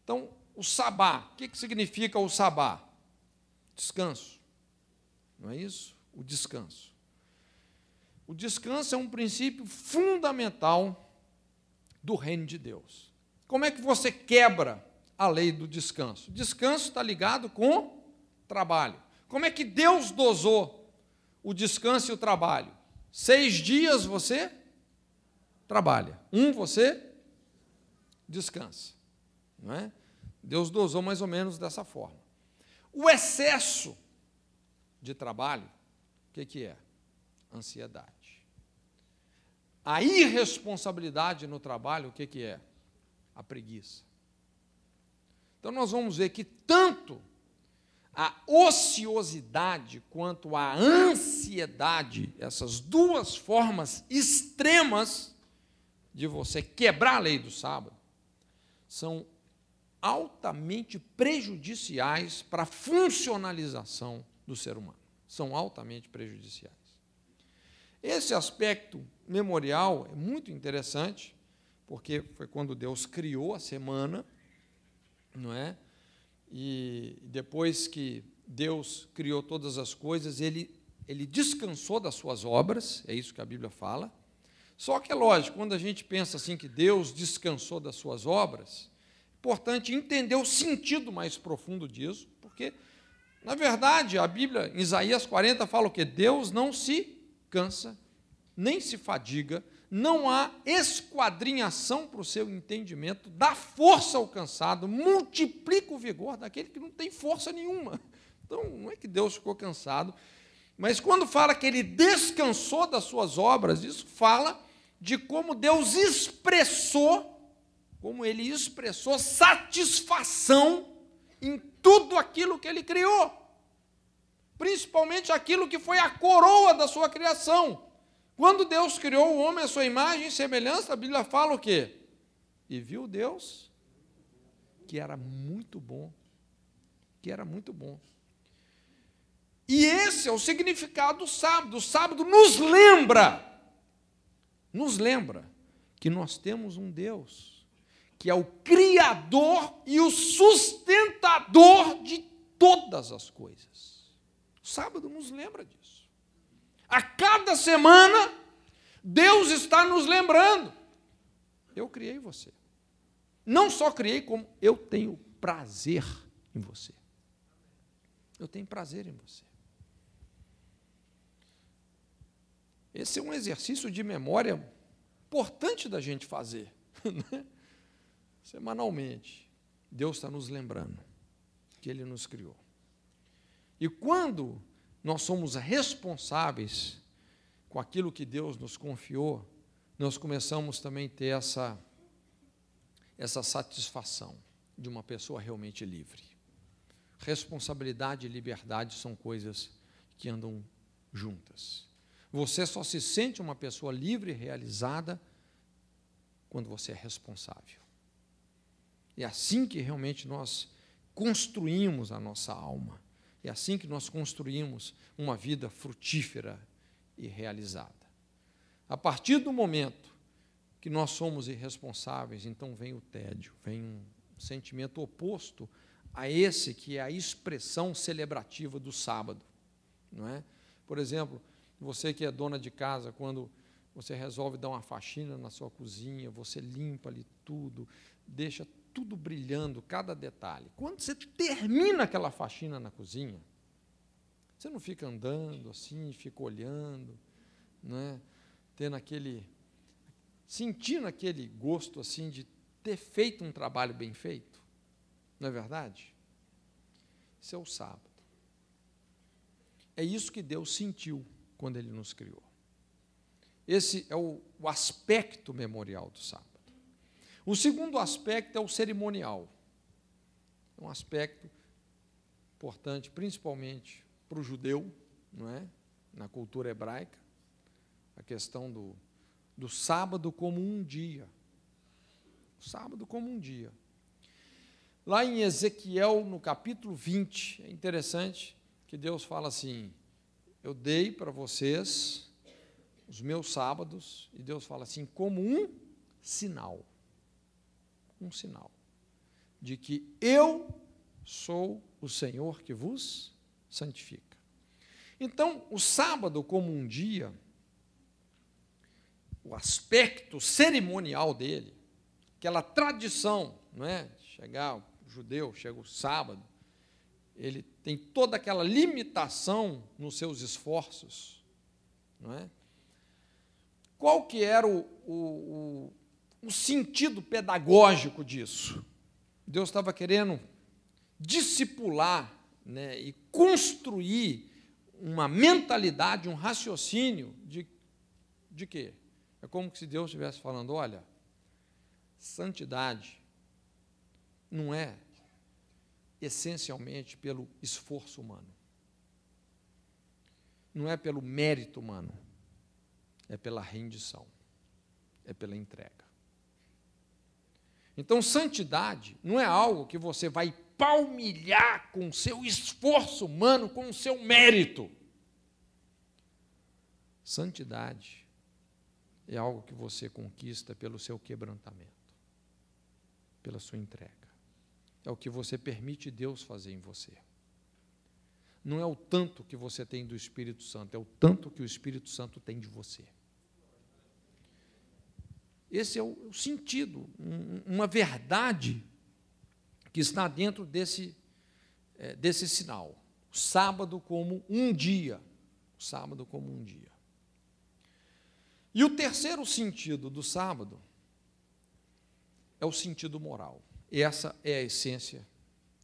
Speaker 2: Então, o sabá, o que significa o sabá? Descanso, não é isso? O descanso. O descanso é um princípio fundamental do reino de Deus. Como é que você quebra a lei do descanso? O descanso está ligado com trabalho. Como é que Deus dosou o descanso e o trabalho? 6 dias você trabalha, 1 você descansa, não é? Deus dosou mais ou menos dessa forma. O excesso de trabalho, o que é? Ansiedade. A irresponsabilidade no trabalho, o que é? A preguiça. Então, nós vamos ver que tanto a ociosidade quanto à ansiedade, essas duas formas extremas de você quebrar a lei do sábado, são altamente prejudiciais para a funcionalização do ser humano. São altamente prejudiciais. Esse aspecto memorial é muito interessante, porque foi quando Deus criou a semana, não é? E depois que Deus criou todas as coisas, ele descansou das suas obras, é isso que a Bíblia fala. Só que é lógico, quando a gente pensa assim que Deus descansou das suas obras, é importante entender o sentido mais profundo disso, porque, na verdade, a Bíblia, em Isaías 40, fala o quê? Deus não se cansa, nem se fadiga, não há esquadrinhação para o seu entendimento, dá força ao cansado, multiplica o vigor daquele que não tem força nenhuma. Então, não é que Deus ficou cansado, mas quando fala que ele descansou das suas obras, isso fala de como Deus expressou, como ele expressou satisfação em tudo aquilo que ele criou, principalmente aquilo que foi a coroa da sua criação. Quando Deus criou o homem à sua imagem e semelhança, a Bíblia fala o quê? E viu Deus que era muito bom, que era muito bom. E esse é o significado do sábado. O sábado nos lembra que nós temos um Deus que é o Criador e o sustentador de todas as coisas. O sábado nos lembra disso. A cada semana, Deus está nos lembrando. Eu criei você. Não só criei, como eu tenho prazer em você. Eu tenho prazer em você. Esse é um exercício de memória importante da gente fazer, né? Semanalmente. Deus está nos lembrando que Ele nos criou. E quando nós somos responsáveis com aquilo que Deus nos confiou, nós começamos também a ter essa satisfação de uma pessoa realmente livre. Responsabilidade e liberdade são coisas que andam juntas. Você só se sente uma pessoa livre e realizada quando você é responsável. É assim que realmente nós construímos a nossa alma. É assim que nós construímos uma vida frutífera e realizada. A partir do momento que nós somos irresponsáveis, então vem o tédio, vem um sentimento oposto a esse que é a expressão celebrativa do sábado, não é? Por exemplo, você que é dona de casa, quando você resolve dar uma faxina na sua cozinha, você limpa ali tudo, deixa tudo brilhando, cada detalhe. Quando você termina aquela faxina na cozinha, você não fica andando assim, fica olhando, né? Sentindo aquele gosto assim de ter feito um trabalho bem feito, não é verdade? Isso é o sábado. É isso que Deus sentiu quando Ele nos criou. Esse é o aspecto memorial do sábado. O segundo aspecto é o cerimonial. É um aspecto importante, principalmente para o judeu, não é? Na cultura hebraica, a questão do sábado como um dia. O sábado como um dia. Lá em Ezequiel, no capítulo 20, é interessante que Deus fala assim: eu dei para vocês os meus sábados, e Deus fala assim, como um sinal de que eu sou o Senhor que vos santifica. Então, o sábado como um dia, o aspecto cerimonial dele, aquela tradição, não é? Chegar o judeu, chega o sábado, ele tem toda aquela limitação nos seus esforços, não é? Qual que era o sentido pedagógico disso? Deus estava querendo discipular, né, e construir uma mentalidade, um raciocínio de quê? É como se Deus estivesse falando, olha, santidade não é essencialmente pelo esforço humano. Não é pelo mérito humano, é pela rendição, é pela entrega. Então, santidade não é algo que você vai palmilhar com o seu esforço humano, com o seu mérito. Santidade é algo que você conquista pelo seu quebrantamento, pela sua entrega. É o que você permite Deus fazer em você. Não é o tanto que você tem do Espírito Santo, é o tanto que o Espírito Santo tem de você. Esse é o sentido, uma verdade que está dentro desse sinal. O sábado como um dia. O sábado como um dia. E o terceiro sentido do sábado é o sentido moral. Essa é a essência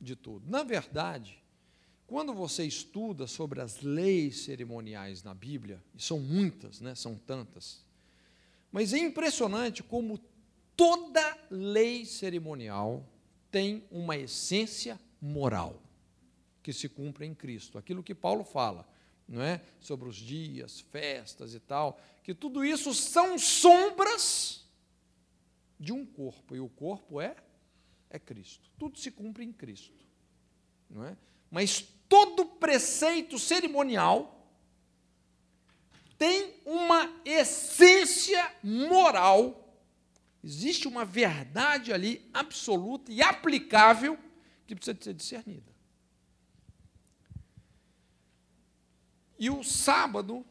Speaker 2: de tudo. Na verdade, quando você estuda sobre as leis cerimoniais na Bíblia, e são muitas, né, são tantas, mas é impressionante como toda lei cerimonial tem uma essência moral que se cumpre em Cristo. Aquilo que Paulo fala, não é? Sobre os dias, festas e tal, que tudo isso são sombras de um corpo, e o corpo é Cristo. Tudo se cumpre em Cristo, não é? Mas todo preceito cerimonial tem uma essência moral, existe uma verdade ali absoluta e aplicável que precisa ser discernida. E o sábado,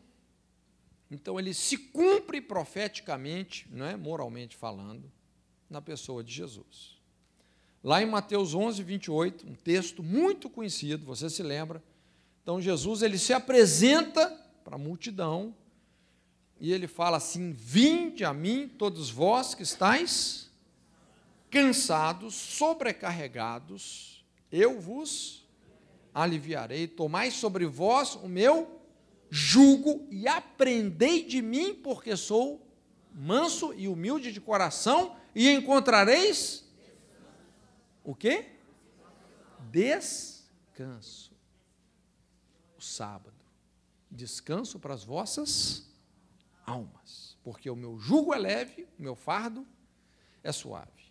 Speaker 2: então, ele se cumpre profeticamente, não é, moralmente falando, na pessoa de Jesus. Lá em Mateus 11, 28, um texto muito conhecido, você se lembra? Então, Jesus ele se apresenta para a multidão e ele fala assim: vinde a mim, todos vós que estáis cansados, sobrecarregados, eu vos aliviarei. Tomai sobre vós o meu jugo e aprendei de mim, porque sou manso e humilde de coração, e encontrareis o quê? Descanso. O sábado. Descanso para as vossas almas, porque o meu jugo é leve, o meu fardo é suave.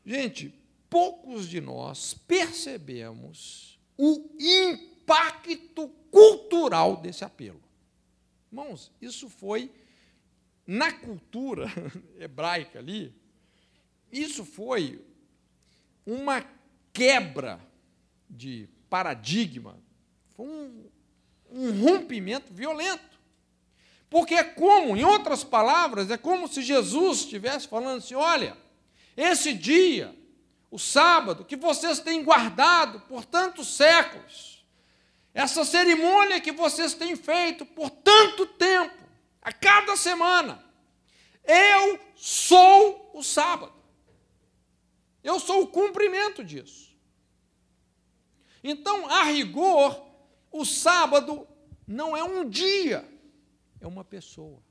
Speaker 2: Gente, poucos de nós percebemos o impacto cultural desse apelo. Irmãos, isso foi, na cultura hebraica ali, isso foi uma quebra de paradigma, foi um rompimento violento. Porque é como, em outras palavras, é como se Jesus estivesse falando assim: olha, esse dia, o sábado, que vocês têm guardado por tantos séculos, essa cerimônia que vocês têm feito por tanto tempo, a cada semana, eu sou o sábado. Eu sou o cumprimento disso. Então, a rigor, o sábado não é um dia, é uma pessoa.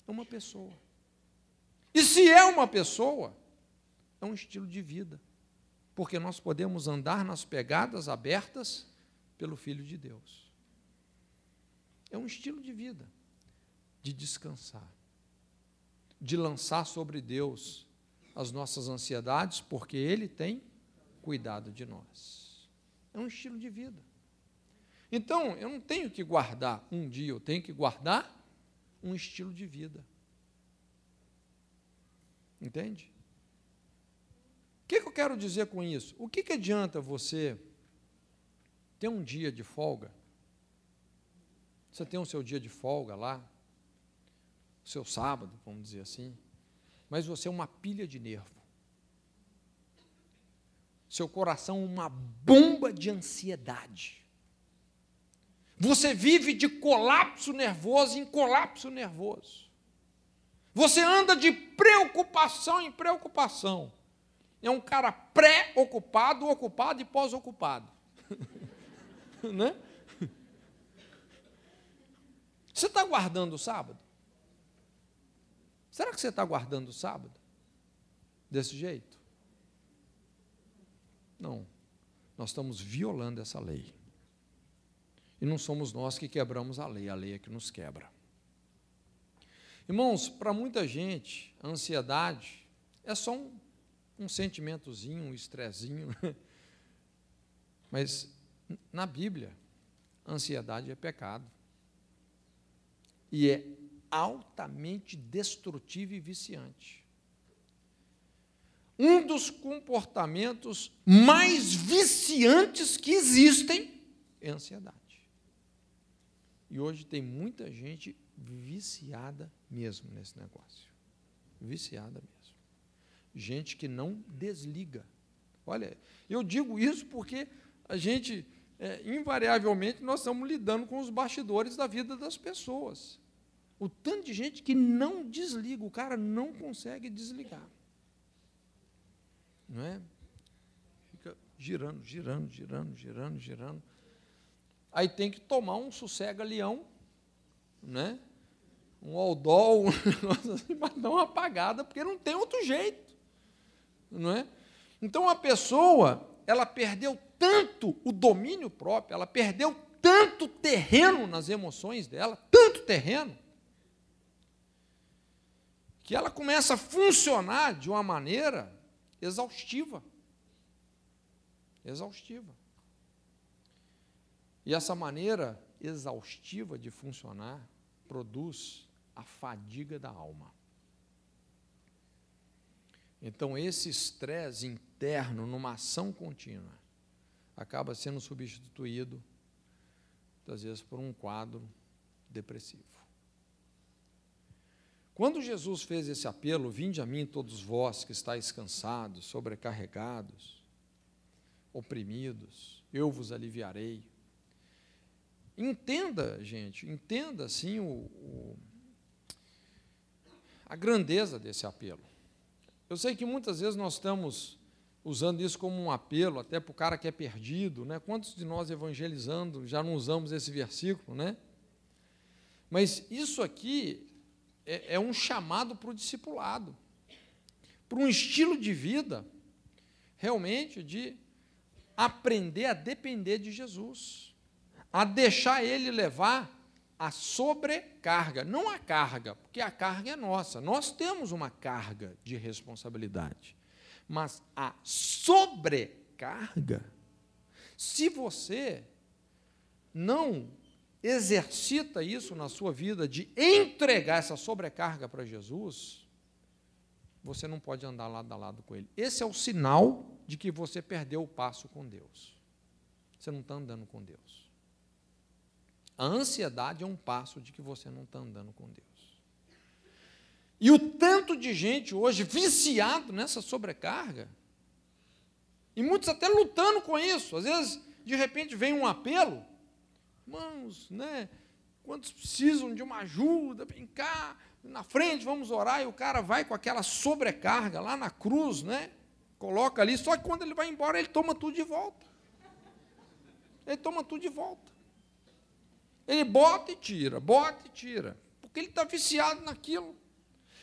Speaker 2: É uma pessoa. E se é uma pessoa, é um estilo de vida, porque nós podemos andar nas pegadas abertas pelo Filho de Deus. É um estilo de vida, de descansar, de lançar sobre Deus as nossas ansiedades, porque Ele tem cuidado de nós. É um estilo de vida. Então, eu não tenho que guardar um dia, eu tenho que guardar um estilo de vida. Entende? O que eu quero dizer com isso? O que adianta você ter um dia de folga? Você tem o seu dia de folga lá, o seu sábado, vamos dizer assim, mas você é uma pilha de nervo. Seu coração uma bomba de ansiedade. Você vive de colapso nervoso em colapso nervoso. Você anda de preocupação em preocupação. É um cara pré-ocupado, ocupado e pós-ocupado. Né? Você está guardando o sábado? Será que você está guardando o sábado? Desse jeito? Não, nós estamos violando essa lei. E não somos nós que quebramos a lei é que nos quebra. Irmãos, para muita gente, a ansiedade é só um sentimentozinho, um estressinho. Mas, na Bíblia, a ansiedade é pecado. E é altamente destrutivo e viciante. Um dos comportamentos mais viciantes que existem é a ansiedade. E hoje tem muita gente viciada mesmo nesse negócio. Viciada mesmo. Gente que não desliga. Olha, eu digo isso porque a gente, invariavelmente, nós estamos lidando com os bastidores da vida das pessoas. O tanto de gente que não desliga, o cara não consegue desligar. Não é? Fica girando, girando, girando, girando, girando. Aí tem que tomar um sossega-leão, né? Um Aldol, para dar uma apagada, porque não tem outro jeito. Não é? Então, a pessoa, ela perdeu tanto o domínio próprio, ela perdeu tanto terreno nas emoções dela, tanto terreno, que ela começa a funcionar de uma maneira exaustiva. Exaustiva. E essa maneira exaustiva de funcionar produz a fadiga da alma. Então, esse estresse interno, numa ação contínua, acaba sendo substituído, muitas vezes, por um quadro depressivo. Quando Jesus fez esse apelo, vinde a mim todos vós que estáis cansados, sobrecarregados, oprimidos, eu vos aliviarei. Entenda, gente, entenda assim a grandeza desse apelo. Eu sei que muitas vezes nós estamos usando isso como um apelo, até para o cara que é perdido, né? Quantos de nós evangelizando já não usamos esse versículo, né? Mas isso aqui é um chamado para o discipulado, para um estilo de vida, realmente, de aprender a depender de Jesus, a deixar Ele levar a sobrecarga, não a carga, porque a carga é nossa, nós temos uma carga de responsabilidade, mas a sobrecarga, se você não exercita isso na sua vida, de entregar essa sobrecarga para Jesus, você não pode andar lado a lado com Ele. Esse é o sinal de que você perdeu o passo com Deus. Você não está andando com Deus. A ansiedade é um passo de que você não está andando com Deus. E o tanto de gente hoje viciado nessa sobrecarga, e muitos até lutando com isso. Às vezes, de repente, vem um apelo, irmãos, né? Quantos precisam de uma ajuda, vem cá, na frente, vamos orar, e o cara vai com aquela sobrecarga lá na cruz, né? Coloca ali, só que quando ele vai embora, ele toma tudo de volta. Ele toma tudo de volta. Ele bota e tira, porque ele está viciado naquilo.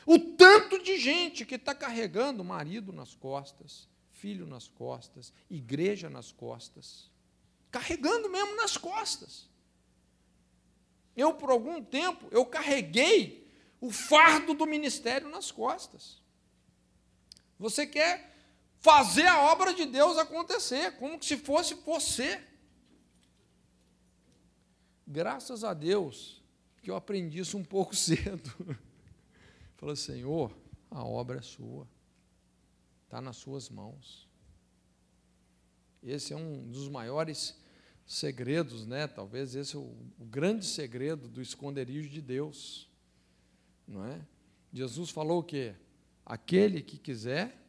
Speaker 2: O tanto de gente que está carregando marido nas costas, filho nas costas, igreja nas costas, carregando mesmo nas costas. Eu, por algum tempo, eu carreguei o fardo do ministério nas costas. Você quer fazer a obra de Deus acontecer, como se fosse você. Graças a Deus que eu aprendi isso um pouco cedo. Falei, Senhor, a obra é sua, está nas suas mãos. Esse é um dos maiores segredos, né? Talvez esse é o grande segredo do esconderijo de Deus, não é? Jesus falou o quê? Aquele que quiser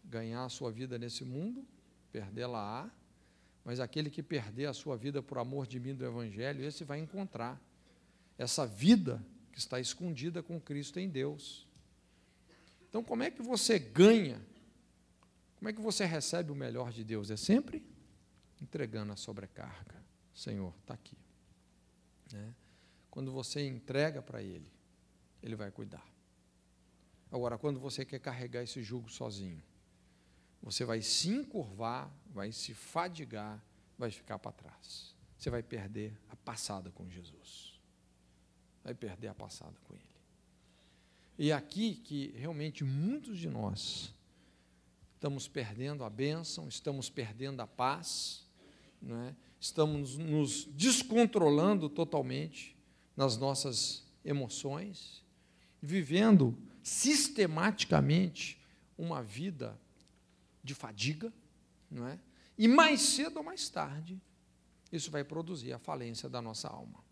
Speaker 2: ganhar a sua vida nesse mundo, perdê-la-á, mas aquele que perder a sua vida por amor de mim e do Evangelho, esse vai encontrar essa vida que está escondida com Cristo em Deus. Então, como é que você ganha? Como é que você recebe o melhor de Deus? É sempre entregando a sobrecarga. Senhor, está aqui. Né? Quando você entrega para Ele, Ele vai cuidar. Agora, quando você quer carregar esse jugo sozinho, você vai se encurvar, vai se fadigar, vai ficar para trás. Você vai perder a passada com Jesus. Vai perder a passada com Ele. E aqui que realmente muitos de nós estamos perdendo a bênção, estamos perdendo a paz, não é? Estamos nos descontrolando totalmente nas nossas emoções, vivendo sistematicamente uma vida de fadiga, não é? E mais cedo ou mais tarde, isso vai produzir a falência da nossa alma.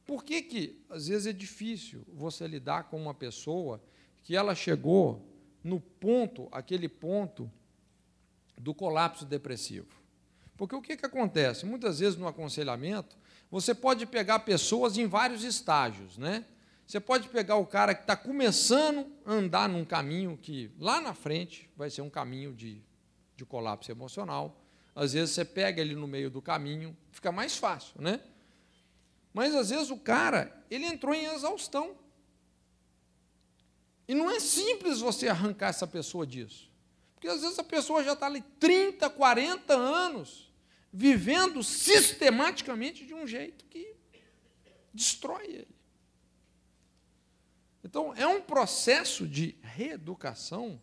Speaker 2: Por que às vezes é difícil você lidar com uma pessoa que ela chegou no ponto, aquele ponto do colapso depressivo? Porque o que acontece? Muitas vezes no aconselhamento, você pode pegar pessoas em vários estágios, né? Você pode pegar o cara que está começando a andar num caminho que lá na frente vai ser um caminho de colapso emocional. Às vezes você pega ele no meio do caminho, fica mais fácil, né? Mas às vezes o cara, ele entrou em exaustão. E não é simples você arrancar essa pessoa disso. Porque às vezes a pessoa já está ali 30, 40 anos, vivendo sistematicamente de um jeito que destrói ele. Então, é um processo de reeducação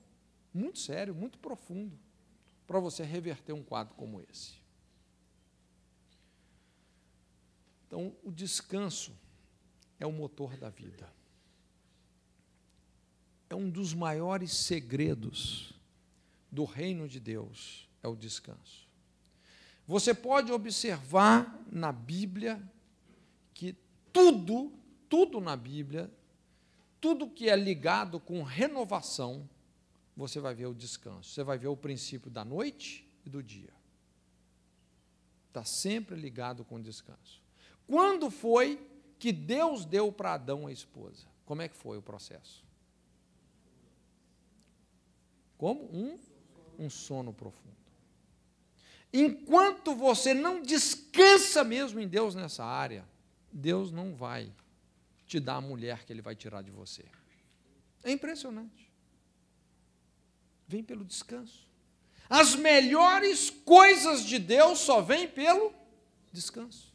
Speaker 2: muito sério, muito profundo, para você reverter um quadro como esse. Então, o descanso é o motor da vida. É um dos maiores segredos do reino de Deus, é o descanso. Você pode observar na Bíblia que tudo na Bíblia, tudo que é ligado com renovação, você vai ver o descanso. Você vai ver o princípio da noite e do dia. Está sempre ligado com o descanso. Quando foi que Deus deu para Adão a esposa? Como é que foi o processo? Como? Um sono profundo. Enquanto você não descansa mesmo em Deus nessa área, Deus não vai te dar a mulher que Ele vai tirar de você. É impressionante. Vem pelo descanso. As melhores coisas de Deus só vêm pelo descanso.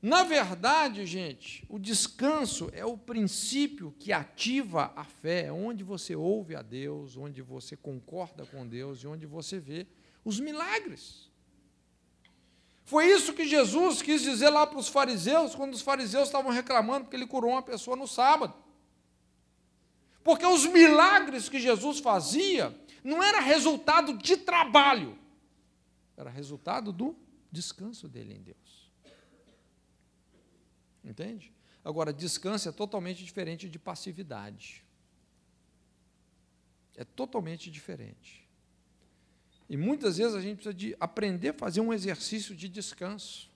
Speaker 2: Na verdade, gente, o descanso é o princípio que ativa a fé, onde você ouve a Deus, onde você concorda com Deus e onde você vê os milagres. Foi isso que Jesus quis dizer lá para os fariseus, quando os fariseus estavam reclamando porque Ele curou uma pessoa no sábado. Porque os milagres que Jesus fazia não era resultado de trabalho, era resultado do descanso dele em Deus. Entende? Agora, descanso é totalmente diferente de passividade. É totalmente diferente. E muitas vezes a gente precisa de aprender a fazer um exercício de descanso.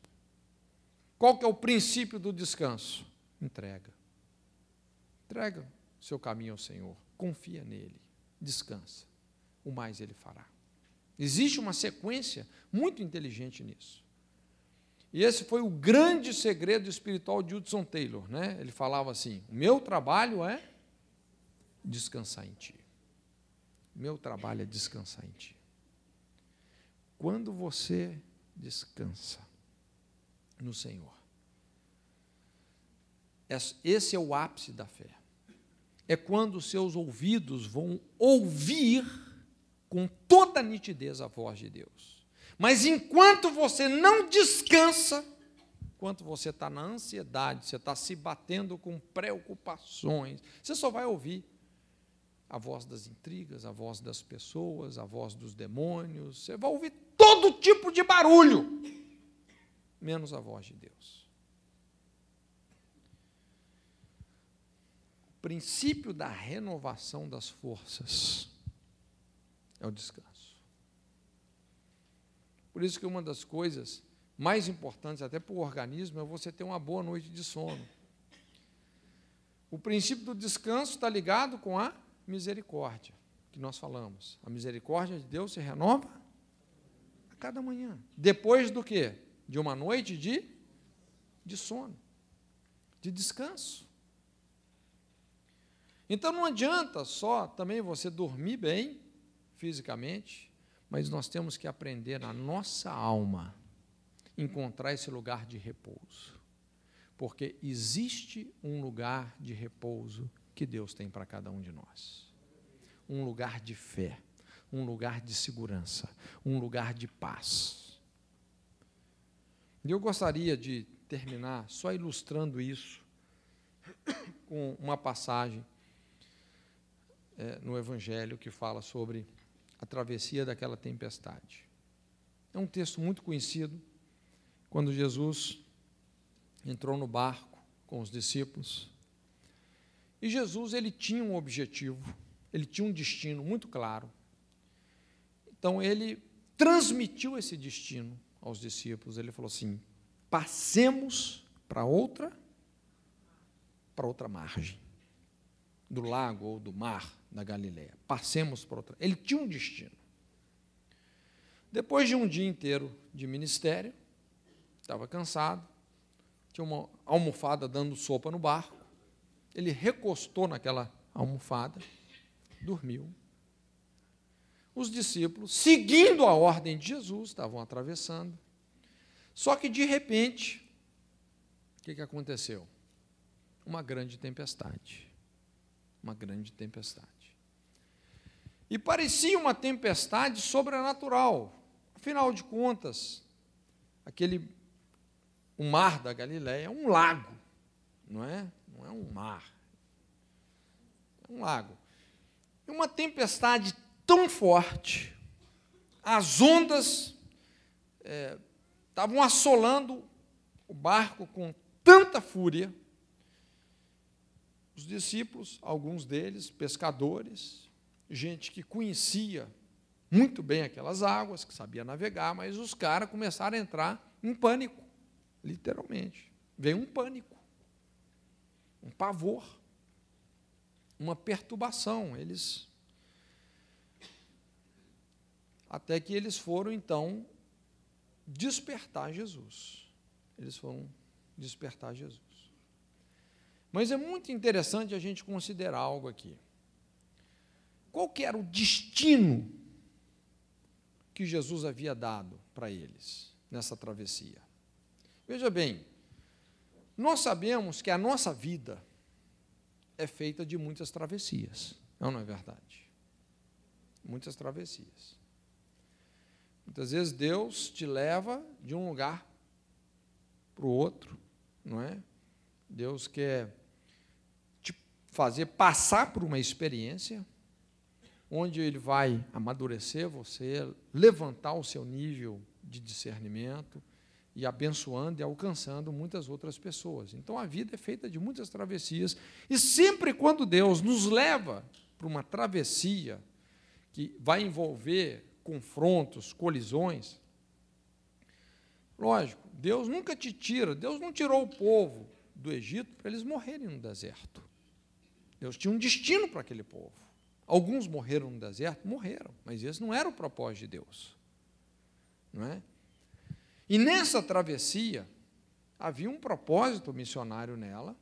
Speaker 2: Qual que é o princípio do descanso? Entrega. Entrega o seu caminho ao Senhor. Confia nele. Descansa. O mais Ele fará. Existe uma sequência muito inteligente nisso. E esse foi o grande segredo espiritual de Hudson Taylor, né? Ele falava assim: o meu trabalho é descansar em Ti. O meu trabalho é descansar em Ti. Quando você descansa no Senhor, esse é o ápice da fé. É quando os seus ouvidos vão ouvir com toda a nitidez a voz de Deus. Mas enquanto você não descansa, enquanto você está na ansiedade, você está se batendo com preocupações, você só vai ouvir a voz das intrigas, a voz das pessoas, a voz dos demônios, você vai ouvir todo tipo de barulho, menos a voz de Deus. O princípio da renovação das forças é o descanso. Por isso que uma das coisas mais importantes até para o organismo é você ter uma boa noite de sono. O princípio do descanso está ligado com a misericórdia, que nós falamos. A misericórdia de Deus se renova a cada manhã. Depois do quê? De uma noite de sono, de descanso. Então não adianta só também você dormir bem fisicamente, mas nós temos que aprender na nossa alma encontrar esse lugar de repouso. Porque existe um lugar de repouso que Deus tem para cada um de nós. Um lugar de fé, um lugar de segurança, um lugar de paz. E eu gostaria de terminar só ilustrando isso com uma passagem no Evangelho que fala sobre a travessia daquela tempestade. É um texto muito conhecido, quando Jesus entrou no barco com os discípulos. E Jesus, ele tinha um objetivo, ele tinha um destino muito claro. Então, ele transmitiu esse destino aos discípulos. Ele falou assim: passemos para outra margem do lago ou do mar da Galileia. Passemos para outra. Ele tinha um destino. Depois de um dia inteiro de ministério, estava cansado, tinha uma almofada dando sopa no barco, ele recostou naquela almofada, dormiu. Os discípulos, seguindo a ordem de Jesus, estavam atravessando. Só que, de repente, o que aconteceu? Uma grande tempestade. Uma grande tempestade. E parecia uma tempestade sobrenatural. Afinal de contas, o mar da Galileia é um lago, não é? Não é um mar. É um lago. E uma tempestade tão forte, as ondas estavam assolando o barco com tanta fúria. Os discípulos, alguns deles, pescadores, gente que conhecia muito bem aquelas águas, que sabia navegar, mas os caras começaram a entrar em pânico, literalmente. Veio um pânico, um pavor, uma perturbação. Até que eles foram, então, despertar Jesus. Eles foram despertar Jesus. Mas é muito interessante a gente considerar algo aqui. Qual que era o destino que Jesus havia dado para eles nessa travessia? Veja bem, nós sabemos que a nossa vida é feita de muitas travessias, não é verdade? Muitas travessias. Muitas vezes Deus te leva de um lugar para o outro, não é? Deus quer te fazer passar por uma experiência onde Ele vai amadurecer você, levantar o seu nível de discernimento e abençoando e alcançando muitas outras pessoas. Então, a vida é feita de muitas travessias, e sempre quando Deus nos leva para uma travessia que vai envolver confrontos, colisões, lógico, Deus nunca te tira, Deus não tirou o povo do Egito para eles morrerem no deserto. Deus tinha um destino para aquele povo. Alguns morreram no deserto, morreram, mas esse não era o propósito de Deus, não é? E nessa travessia havia um propósito missionário nela.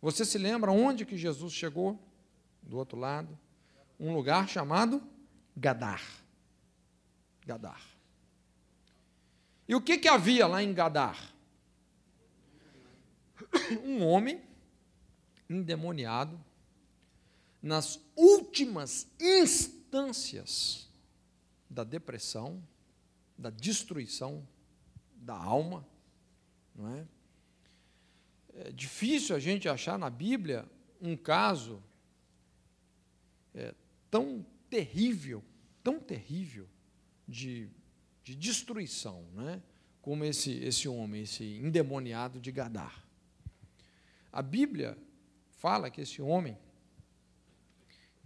Speaker 2: Você se lembra onde que Jesus chegou? Do outro lado, um lugar chamado Gadar. Gadar. E o que havia lá em Gadar? Um homem endemoniado, nas últimas instâncias da depressão, da destruição da alma, não é? É difícil a gente achar na Bíblia um caso tão terrível de destruição, né? Como esse homem, esse endemoniado de Gadar. A Bíblia fala que esse homem,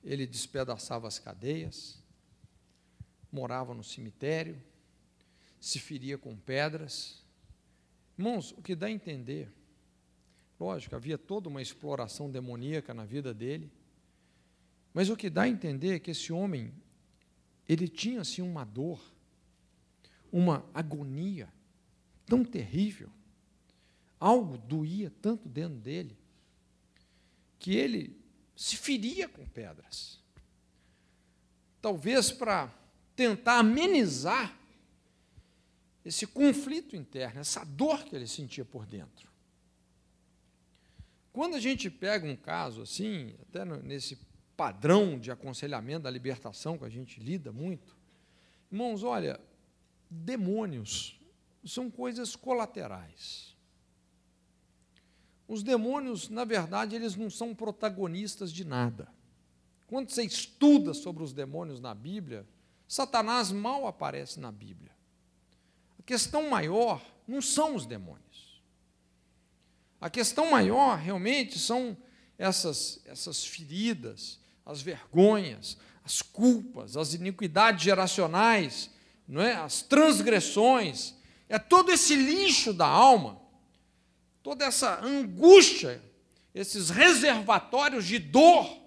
Speaker 2: ele despedaçava as cadeias, morava no cemitério, se feria com pedras. Irmãos, o que dá a entender, lógico, havia toda uma exploração demoníaca na vida dele, mas o que dá a entender é que esse homem, ele tinha assim uma dor, uma agonia tão terrível, algo doía tanto dentro dele, que ele se feria com pedras. Talvez para tentar amenizar esse conflito interno, essa dor que ele sentia por dentro. Quando a gente pega um caso assim, até nesse padrão de aconselhamento da libertação que a gente lida muito, irmãos, olha, demônios são coisas colaterais. Os demônios, na verdade, eles não são protagonistas de nada. Quando você estuda sobre os demônios na Bíblia, Satanás mal aparece na Bíblia. A questão maior não são os demônios. A questão maior, realmente, são essas feridas, as vergonhas, as culpas, as iniquidades geracionais, não é? As transgressões, é todo esse lixo da alma, toda essa angústia, esses reservatórios de dor,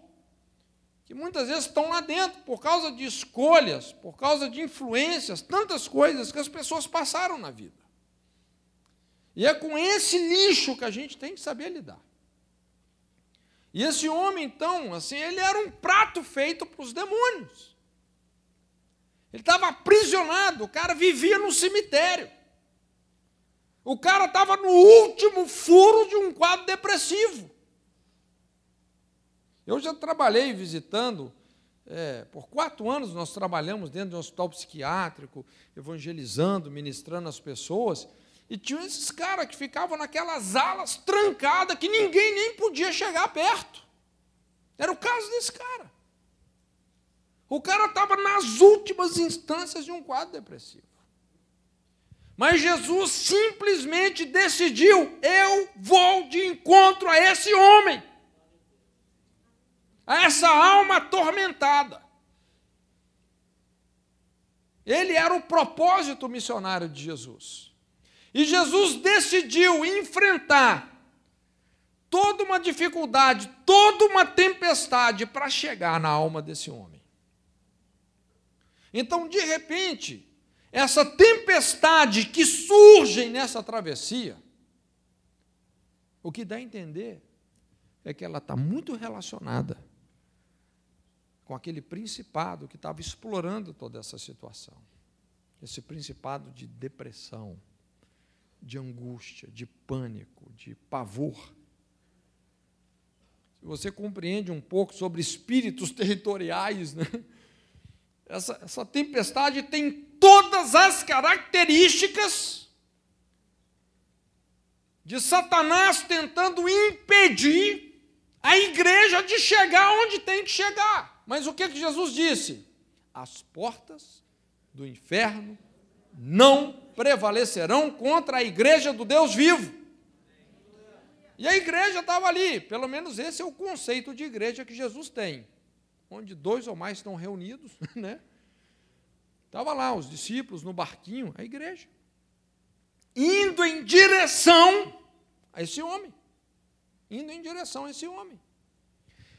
Speaker 2: que muitas vezes estão lá dentro por causa de escolhas, por causa de influências, tantas coisas que as pessoas passaram na vida. E é com esse lixo que a gente tem que saber lidar. E esse homem, então, assim, ele era um prato feito para os demônios. Ele estava aprisionado, o cara vivia no cemitério. O cara estava no último furo de um quadro depressivo. Eu já trabalhei visitando, por 4 anos nós trabalhamos dentro de um hospital psiquiátrico, evangelizando, ministrando as pessoas, e tinha esses caras que ficavam naquelas alas trancadas, que ninguém nem podia chegar perto. Era o caso desse cara. O cara estava nas últimas instâncias de um quadro depressivo. Mas Jesus simplesmente decidiu: eu vou de encontro a esse homem, a essa alma atormentada. Ele era o propósito missionário de Jesus. E Jesus decidiu enfrentar toda uma dificuldade, toda uma tempestade para chegar na alma desse homem. Então, de repente, essa tempestade que surge nessa travessia, o que dá a entender é que ela está muito relacionada com aquele principado que estava explorando toda essa situação. Esse principado de depressão, de angústia, de pânico, de pavor. Se você compreende um pouco sobre espíritos territoriais, né? Essa tempestade tem todas as características de Satanás tentando impedir a igreja de chegar onde tem que chegar. Mas o que Jesus disse? As portas do inferno não prevalecerão contra a igreja do Deus vivo. E a igreja estava ali, pelo menos esse é o conceito de igreja que Jesus tem, onde 2 ou mais estão reunidos, né? Estava lá os discípulos no barquinho, a igreja, indo em direção a esse homem, indo em direção a esse homem.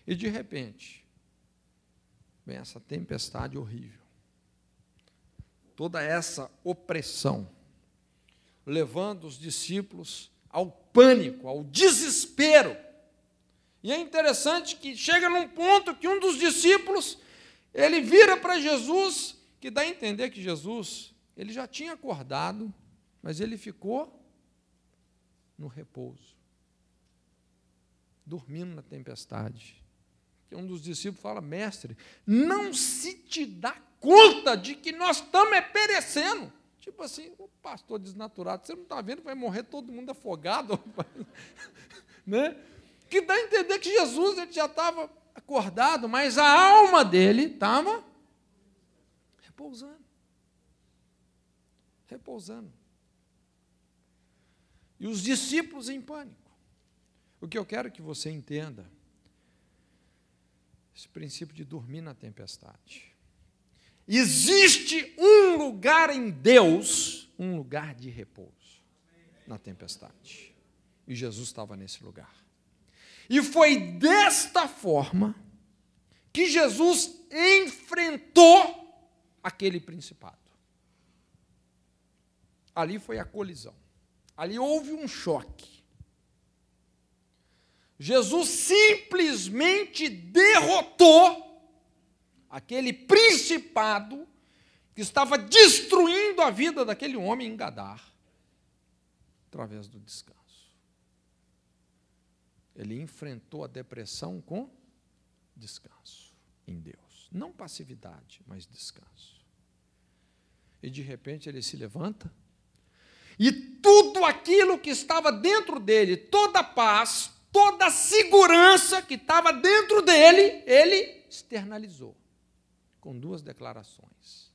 Speaker 2: E de repente, vem essa tempestade horrível, toda essa opressão, levando os discípulos ao pânico, ao desespero. E é interessante que chega num ponto que um dos discípulos, ele vira para Jesus, que dá a entender que Jesus, ele já tinha acordado, mas ele ficou no repouso, dormindo na tempestade. Que um dos discípulos fala: mestre, não se te dá conta de que nós estamos perecendo? Tipo assim, o pastor desnaturado, você não está vendo que vai morrer todo mundo afogado? Né? Que dá a entender que Jesus ele já estava acordado, mas a alma dele estava repousando. Repousando. E os discípulos em pânico. O que eu quero que você entenda, esse princípio de dormir na tempestade. Existe um lugar em Deus, um lugar de repouso na tempestade. E Jesus estava nesse lugar. E foi desta forma que Jesus enfrentou aquele principado. Ali foi a colisão. Ali houve um choque. Jesus simplesmente derrotou aquele principado que estava destruindo a vida daquele homem em Gadar, através do descanso. Ele enfrentou a depressão com descanso em Deus. Não passividade, mas descanso. E de repente ele se levanta e tudo aquilo que estava dentro dele, toda a paz, toda a segurança que estava dentro dele, ele externalizou com duas declarações: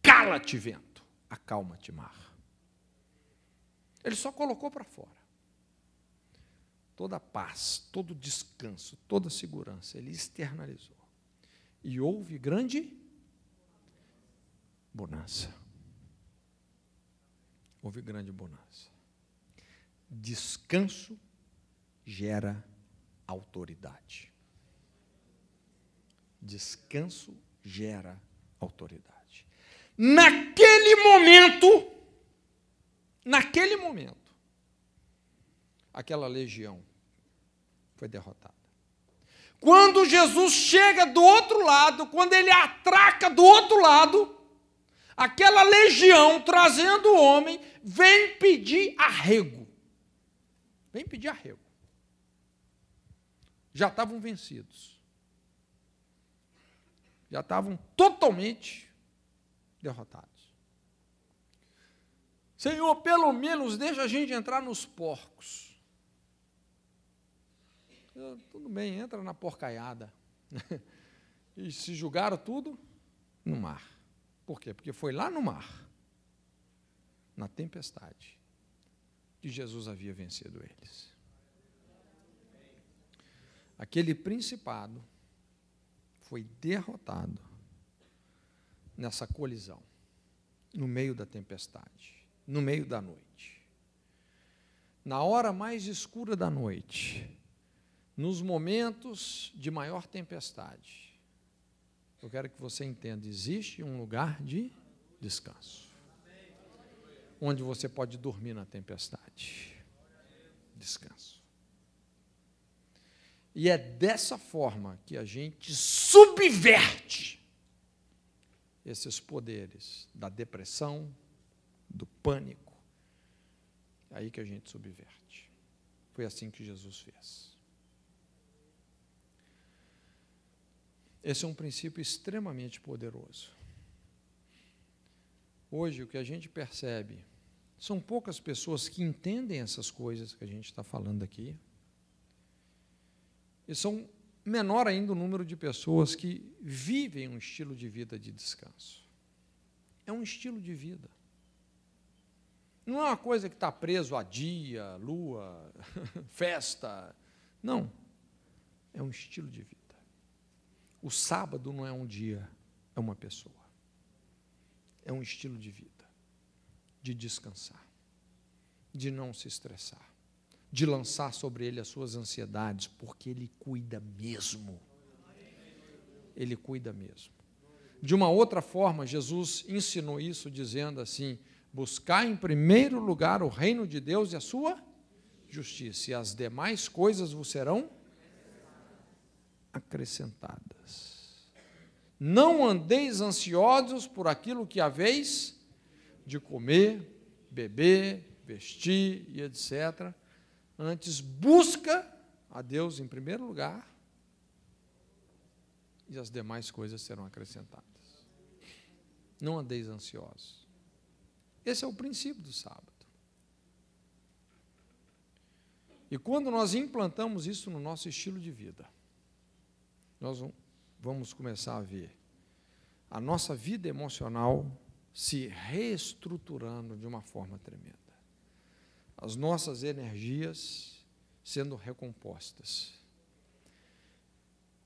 Speaker 2: cala-te, vento, acalma-te, mar. Ele só colocou para fora toda a paz, todo o descanso, toda a segurança, ele externalizou. E houve grande bonança. Houve grande bonança. Descanso gera autoridade. Descanso gera autoridade. Naquele momento, aquela legião foi derrotada. Quando Jesus chega do outro lado, quando ele atraca do outro lado, aquela legião, trazendo o homem, vem pedir arrego. Vem pedir arrego. Já estavam vencidos. Já estavam totalmente derrotados. Senhor, pelo menos deixa a gente entrar nos porcos. Tudo bem, entra na porcaiada. E se julgaram tudo no mar. Por quê? Porque foi lá no mar, na tempestade, que Jesus havia vencido eles. Aquele principado foi derrotado nessa colisão, no meio da tempestade, no meio da noite. Na hora mais escura da noite, nos momentos de maior tempestade, eu quero que você entenda, existe um lugar de descanso, onde você pode dormir na tempestade. Descanso. E é dessa forma que a gente subverte esses poderes da depressão, do pânico. É aí que a gente subverte. Foi assim que Jesus fez. Esse é um princípio extremamente poderoso. Hoje, o que a gente percebe, são poucas pessoas que entendem essas coisas que a gente está falando aqui. E são menor ainda o número de pessoas que vivem um estilo de vida de descanso. É um estilo de vida. Não é uma coisa que está preso a dia, lua, festa. Não. É um estilo de vida. O sábado não é um dia, é uma pessoa. É um estilo de vida, de descansar, de não se estressar, de lançar sobre ele as suas ansiedades, porque ele cuida mesmo. Ele cuida mesmo. De uma outra forma, Jesus ensinou isso dizendo assim: buscar em primeiro lugar o reino de Deus e a sua justiça, e as demais coisas vos serão acrescentadas. Não andeis ansiosos por aquilo que haveis de comer, beber, vestir e etc. Antes busca a Deus em primeiro lugar e as demais coisas serão acrescentadas. Não andeis ansiosos. Esse é o princípio do sábado. E quando nós implantamos isso no nosso estilo de vida, nós vamos começar a ver a nossa vida emocional se reestruturando de uma forma tremenda. As nossas energias sendo recompostas.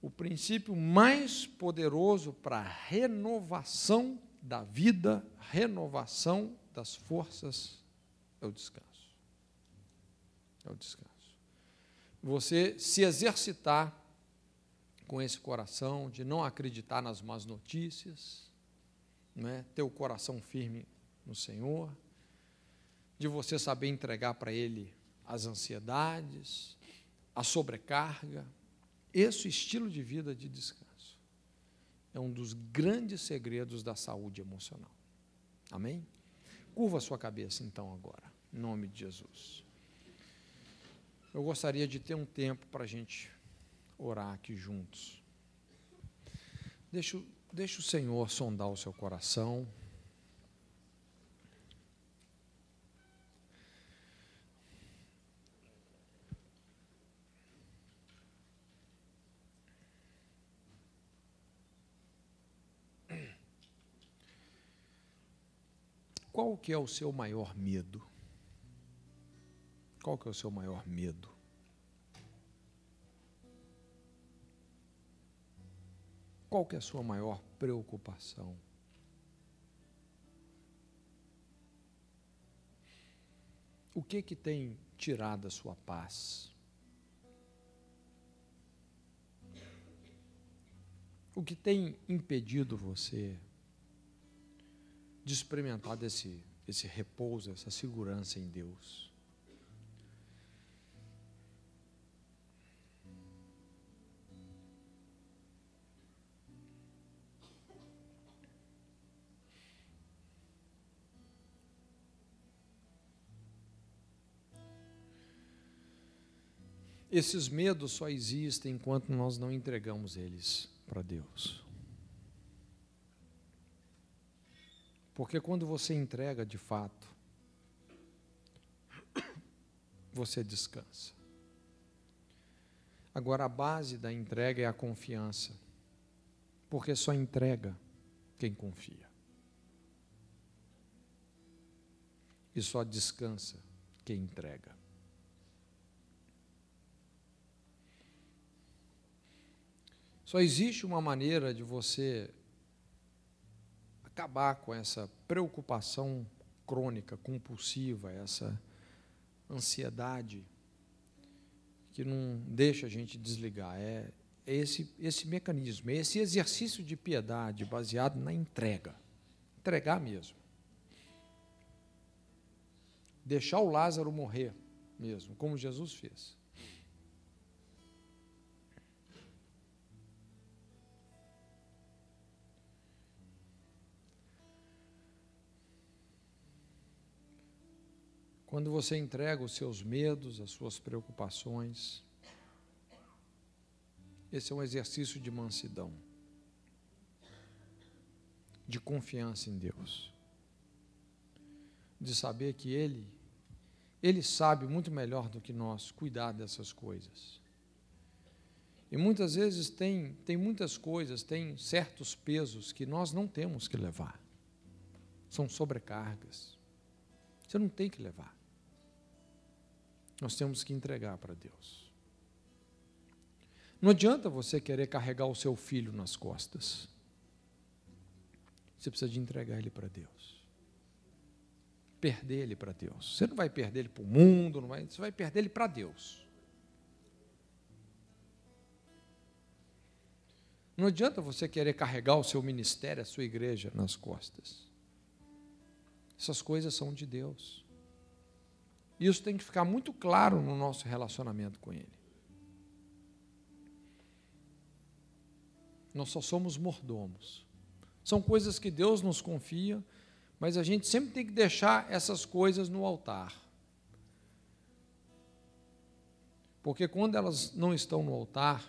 Speaker 2: O princípio mais poderoso para a renovação da vida, renovação das forças, é o descanso. É o descanso. Você se exercitar com esse coração, de não acreditar nas más notícias, né? Ter o coração firme no Senhor, de você saber entregar para Ele as ansiedades, a sobrecarga, esse estilo de vida de descanso é um dos grandes segredos da saúde emocional. Amém? Curva a sua cabeça, então, agora, em nome de Jesus. Eu gostaria de ter um tempo para a gente orar aqui juntos. Deixa o Senhor sondar o seu coração. Qual que é o seu maior medo? Qual que é o seu maior medo? Qual que é a sua maior preocupação? O que tem tirado a sua paz? O que tem impedido você de experimentar esse repouso, essa segurança em Deus? Esses medos só existem enquanto nós não entregamos eles para Deus. Porque quando você entrega de fato, você descansa. Agora, a base da entrega é a confiança, porque só entrega quem confia. E só descansa quem entrega. Só existe uma maneira de você acabar com essa preocupação crônica, compulsiva, essa ansiedade que não deixa a gente desligar. É esse mecanismo, é esse exercício de piedade baseado na entrega. Entregar mesmo. Deixar o Lázaro morrer mesmo, como Jesus fez. Quando você entrega os seus medos, as suas preocupações, esse é um exercício de mansidão, de confiança em Deus, de saber que Ele sabe muito melhor do que nós cuidar dessas coisas. E muitas vezes tem muitas coisas, tem certos pesos que nós não temos que levar. São sobrecargas. Você não tem que levar. Nós temos que entregar para Deus. Não adianta você querer carregar o seu filho nas costas. Você precisa de entregar ele para Deus. Perder ele para Deus. Você não vai perder ele para o mundo, você vai perder ele para Deus. Não adianta você querer carregar o seu ministério, a sua igreja nas costas. Essas coisas são de Deus. Isso tem que ficar muito claro no nosso relacionamento com Ele. Nós só somos mordomos. São coisas que Deus nos confia, mas a gente sempre tem que deixar essas coisas no altar. Porque quando elas não estão no altar,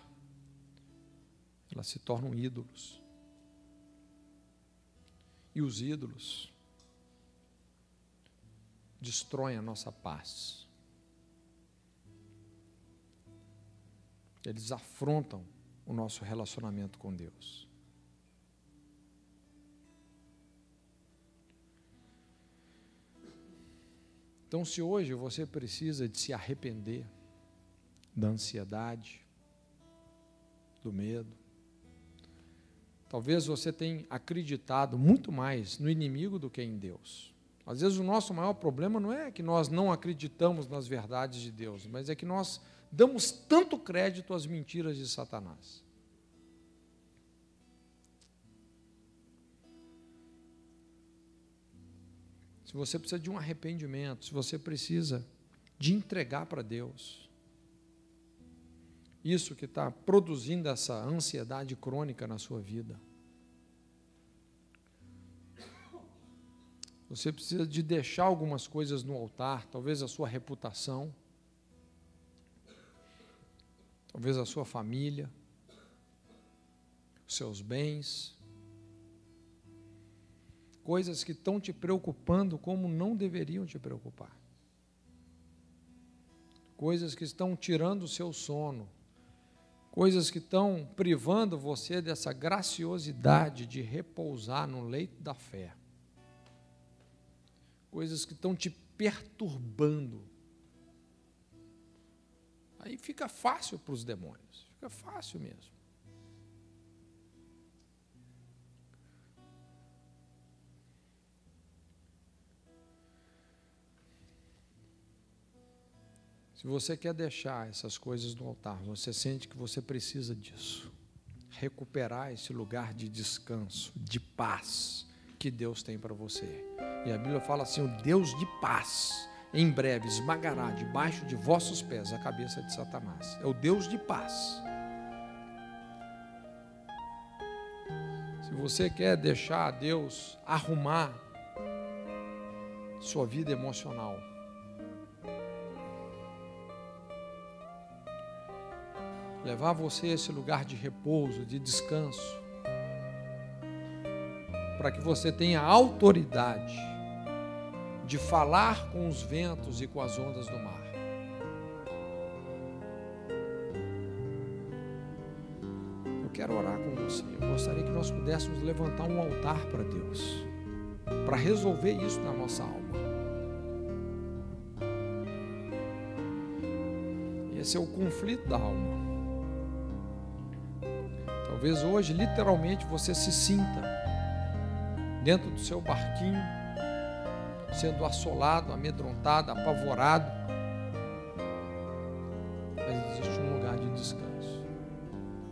Speaker 2: elas se tornam ídolos. E os ídolos destroem a nossa paz. Eles afrontam o nosso relacionamento com Deus. Então, se hoje você precisa de se arrepender da ansiedade, do medo, talvez você tenha acreditado muito mais no inimigo do que em Deus. Às vezes o nosso maior problema não é que nós não acreditamos nas verdades de Deus, mas é que nós damos tanto crédito às mentiras de Satanás. Se você precisa de um arrependimento, se você precisa de entregar para Deus, isso que está produzindo essa ansiedade crônica na sua vida. Você precisa de deixar algumas coisas no altar, talvez a sua reputação, talvez a sua família, os seus bens, coisas que estão te preocupando como não deveriam te preocupar, coisas que estão tirando o seu sono, coisas que estão privando você dessa graciosidade de repousar no leito da fé, coisas que estão te perturbando. Aí fica fácil para os demônios, fica fácil mesmo. Se você quer deixar essas coisas no altar, você sente que você precisa disso, recuperar esse lugar de descanso, de paz que Deus tem para você. E a Bíblia fala assim: o Deus de paz em breve esmagará debaixo de vossos pés a cabeça de Satanás. É o Deus de paz. Se você quer deixar Deus arrumar sua vida emocional, levar você a esse lugar de repouso, de descanso, para que você tenha autoridade de falar com os ventos e com as ondas do mar. Eu quero orar com você. Eu gostaria que nós pudéssemos levantar um altar para Deus, para resolver isso na nossa alma. Esse é o conflito da alma. Talvez hoje, literalmente, você se sinta dentro do seu barquinho, sendo assolado, amedrontado, apavorado. Mas existe um lugar de descanso,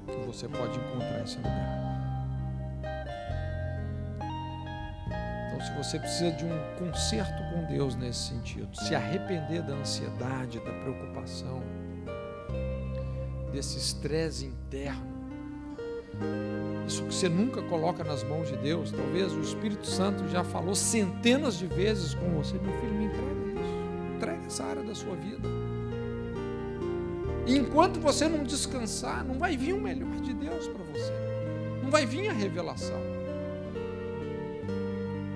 Speaker 2: que você pode encontrar esse lugar. Então, se você precisa de um conserto com Deus nesse sentido, se arrepender da ansiedade, da preocupação, desse estresse interno, isso que você nunca coloca nas mãos de Deus, talvez o Espírito Santo já falou centenas de vezes com você: meu filho, me entrega isso, entrega essa área da sua vida. E enquanto você não descansar, não vai vir o melhor de Deus para você, não vai vir a revelação,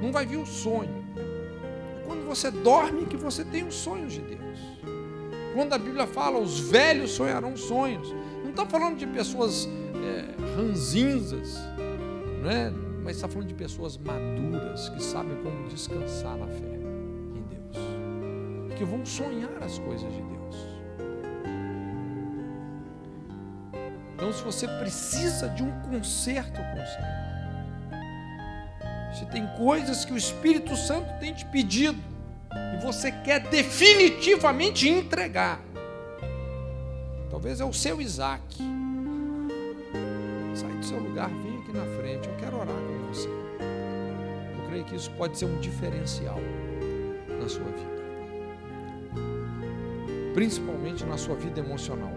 Speaker 2: não vai vir o sonho. É quando você dorme que você tem os sonhos de Deus. Quando a Bíblia fala, os velhos sonharão sonhos, não está falando de pessoas ranzinzas, né? Mas está falando de pessoas maduras, que sabem como descansar na fé em Deus, que vão sonhar as coisas de Deus. Então, se você precisa de um conserto com o Senhor, se tem coisas que o Espírito Santo tem te pedido e você quer definitivamente entregar, talvez é o seu Isaac. Sai do seu lugar, vem aqui na frente, eu quero orar com você. Eu creio que isso pode ser um diferencial na sua vida, principalmente na sua vida emocional.